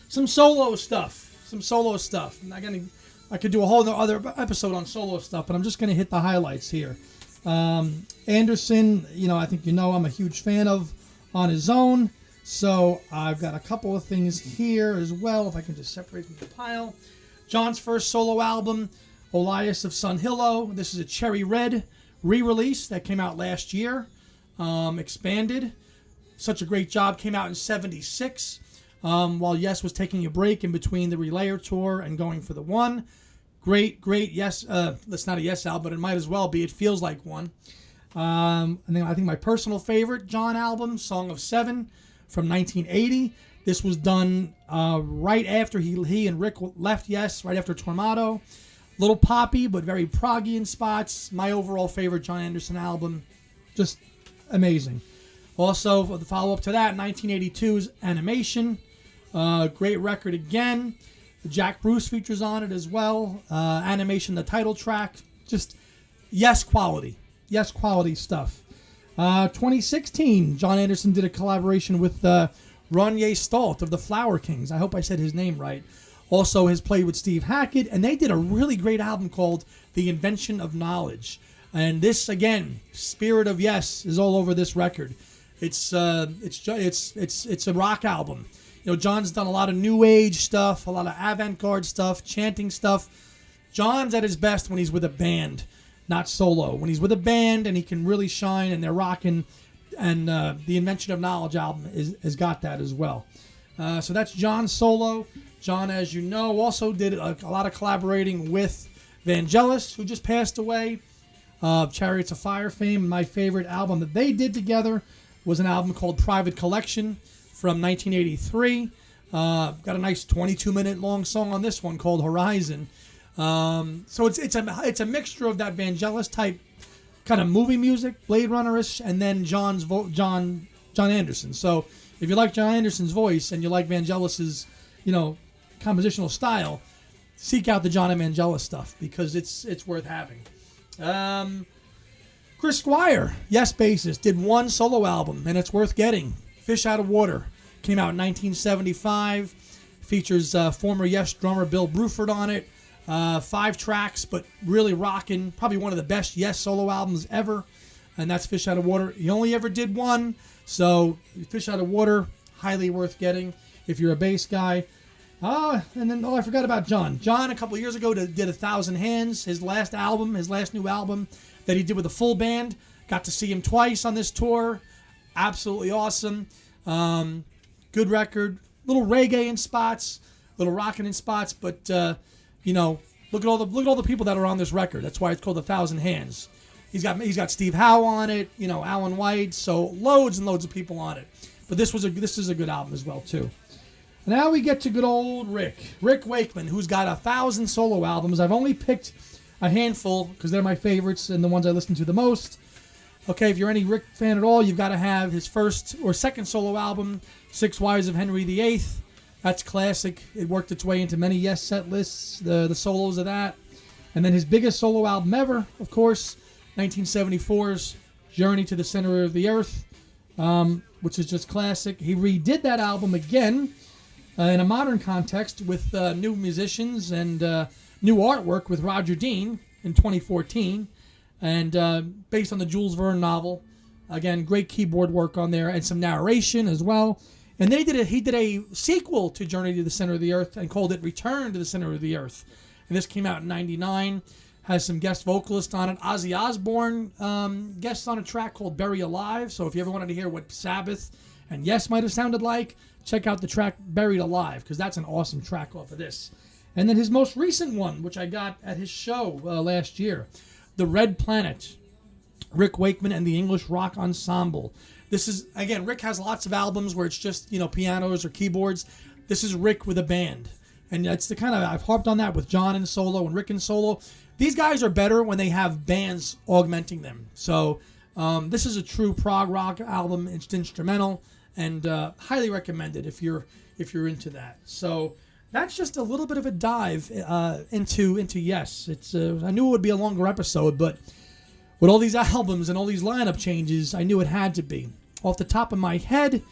Some solo stuff. I could do a whole other episode on solo stuff, but I'm just going to hit the highlights here. Anderson, I think I'm a huge fan of on his own. So I've got a couple of things here as well, if I can just separate from the pile. John's first solo album, Elias of Sun Hillow. This is a Cherry Red re-release that came out last year. Expanded. Such a great job. Came out in '76. While Yes was taking a break in between the Relayer tour and going for the one. Great Yes. That's not a Yes album, but it might as well be. It feels like one. And then I think my personal favorite John album, Song of Seven, from 1980. This was done right after he and Rick left Yes, right after Tormato. Little poppy, but very proggy in spots. My overall favorite John Anderson album. Just amazing. Also, the follow-up to that, 1982's Animation. Great record again. Jack Bruce features on it as well. Animation, the title track. Just Yes quality. Yes quality stuff. 2016, John Anderson did a collaboration with Ronye Stalt of the Flower Kings. I hope I said his name right. Also has played with Steve Hackett, and they did a really great album called The Invention of Knowledge. And this, again, spirit of Yes is all over this record. It's a rock album. John's done a lot of new age stuff, a lot of avant-garde stuff, chanting stuff. John's at his best when he's with a band, not solo. When he's with a band and he can really shine and they're rocking, and the Invention of Knowledge album has got that as well. So that's John solo. John, as you know, also did a lot of collaborating with Vangelis, who just passed away. Chariots of Fire fame. My favorite album that they did together was an album called Private Collection from 1983. Got a nice 22-minute long song on this one called Horizon. So it's a mixture of that Vangelis type kind of movie music, Blade Runner-ish, and then John Anderson. So if you like John Anderson's voice and you like Vangelis's, compositional style, seek out the Johnny Manganiello stuff because it's worth having. Chris Squire, Yes bassist, did one solo album, and it's worth getting. Fish Out of Water came out in 1975. Features former Yes drummer Bill Bruford on it. 5 tracks, but really rocking. Probably one of the best Yes solo albums ever, and that's Fish Out of Water. He only ever did one, so Fish Out of Water, highly worth getting if you're a bass guy. And then, I forgot about John. John, a couple years ago, did 1,000 Hands, his last new album that he did with a full band. Got to see him twice on this tour. Absolutely awesome. Good record. Little reggae in spots, little rocking in spots, but look at all the people that are on this record. That's why it's called 1,000 Hands. He's got Steve Howe on it, Alan White, so loads and loads of people on it. But this is a good album as well too. Now we get to good old Rick Wakeman, who's got 1,000 solo albums. I've only picked a handful because they're my favorites and the ones I listen to the most. Okay, if you're any Rick fan at all, you've got to have his first or second solo album, Six Wives of Henry VIII. That's classic. It worked its way into many Yes set lists, the solos of that. And then his biggest solo album ever, of course, 1974's Journey to the Center of the Earth, which is just classic. He redid that album again in a modern context with new musicians and new artwork with Roger Dean in 2014. And based on the Jules Verne novel. Again, great keyboard work on there and some narration as well. And then he did a sequel to Journey to the Center of the Earth and called it Return to the Center of the Earth. And this came out in 99. Has some guest vocalists on it. Ozzy Osbourne guests on a track called Bury Alive. So if you ever wanted to hear what Sabbath and Yes might have sounded like, check out the track Buried Alive, because that's an awesome track off of this. And then his most recent one, which I got at his show last year, The Red Planet, Rick Wakeman and the English Rock Ensemble. This is, again, Rick has lots of albums where it's just, pianos or keyboards. This is Rick with a band. And it's the kind of, I've harped on that with John in solo and Rick in solo. These guys are better when they have bands augmenting them. So this is a true prog rock album. It's instrumental and highly recommended if you're into that. So that's just a little bit of a dive into Yes. It's I knew it would be a longer episode, but with all these albums and all these lineup changes, I knew it had to be. Off the top of my head,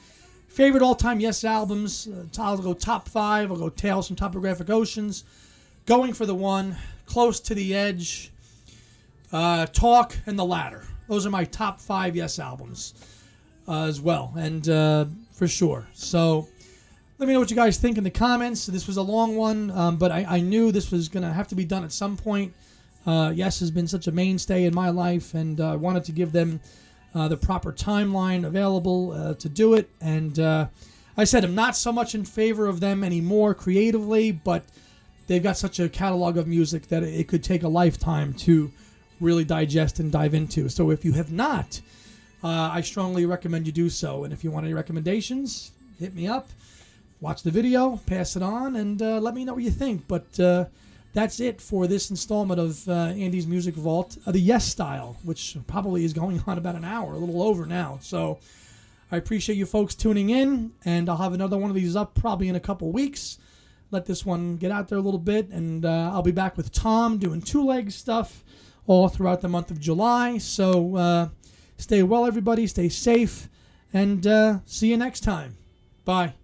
favorite all-time Yes albums, I'll go top 5. I'll go Tales from Topographic Oceans, Going for the One, Close to the Edge, Talk, and The Ladder. Those are my top 5 Yes albums as well, and for sure. So let me know what you guys think in the comments. This was a long one, but I knew this was going to have to be done at some point. Yes has been such a mainstay in my life, and I wanted to give them the proper timeline available to do it. And I said I'm not so much in favor of them anymore creatively, but they've got such a catalog of music that it could take a lifetime to really digest and dive into. So if you have not, I strongly recommend you do so. And if you want any recommendations, hit me up. Watch the video, pass it on, and let me know what you think. But that's it for this installment of Andy's Music Vault, the Yes style, which probably is going on about an hour, a little over now. So I appreciate you folks tuning in, and I'll have another one of these up probably in a couple weeks. Let this one get out there a little bit, and I'll be back with Tom doing two-leg stuff all throughout the month of July. So stay well, everybody. Stay safe, and see you next time. Bye.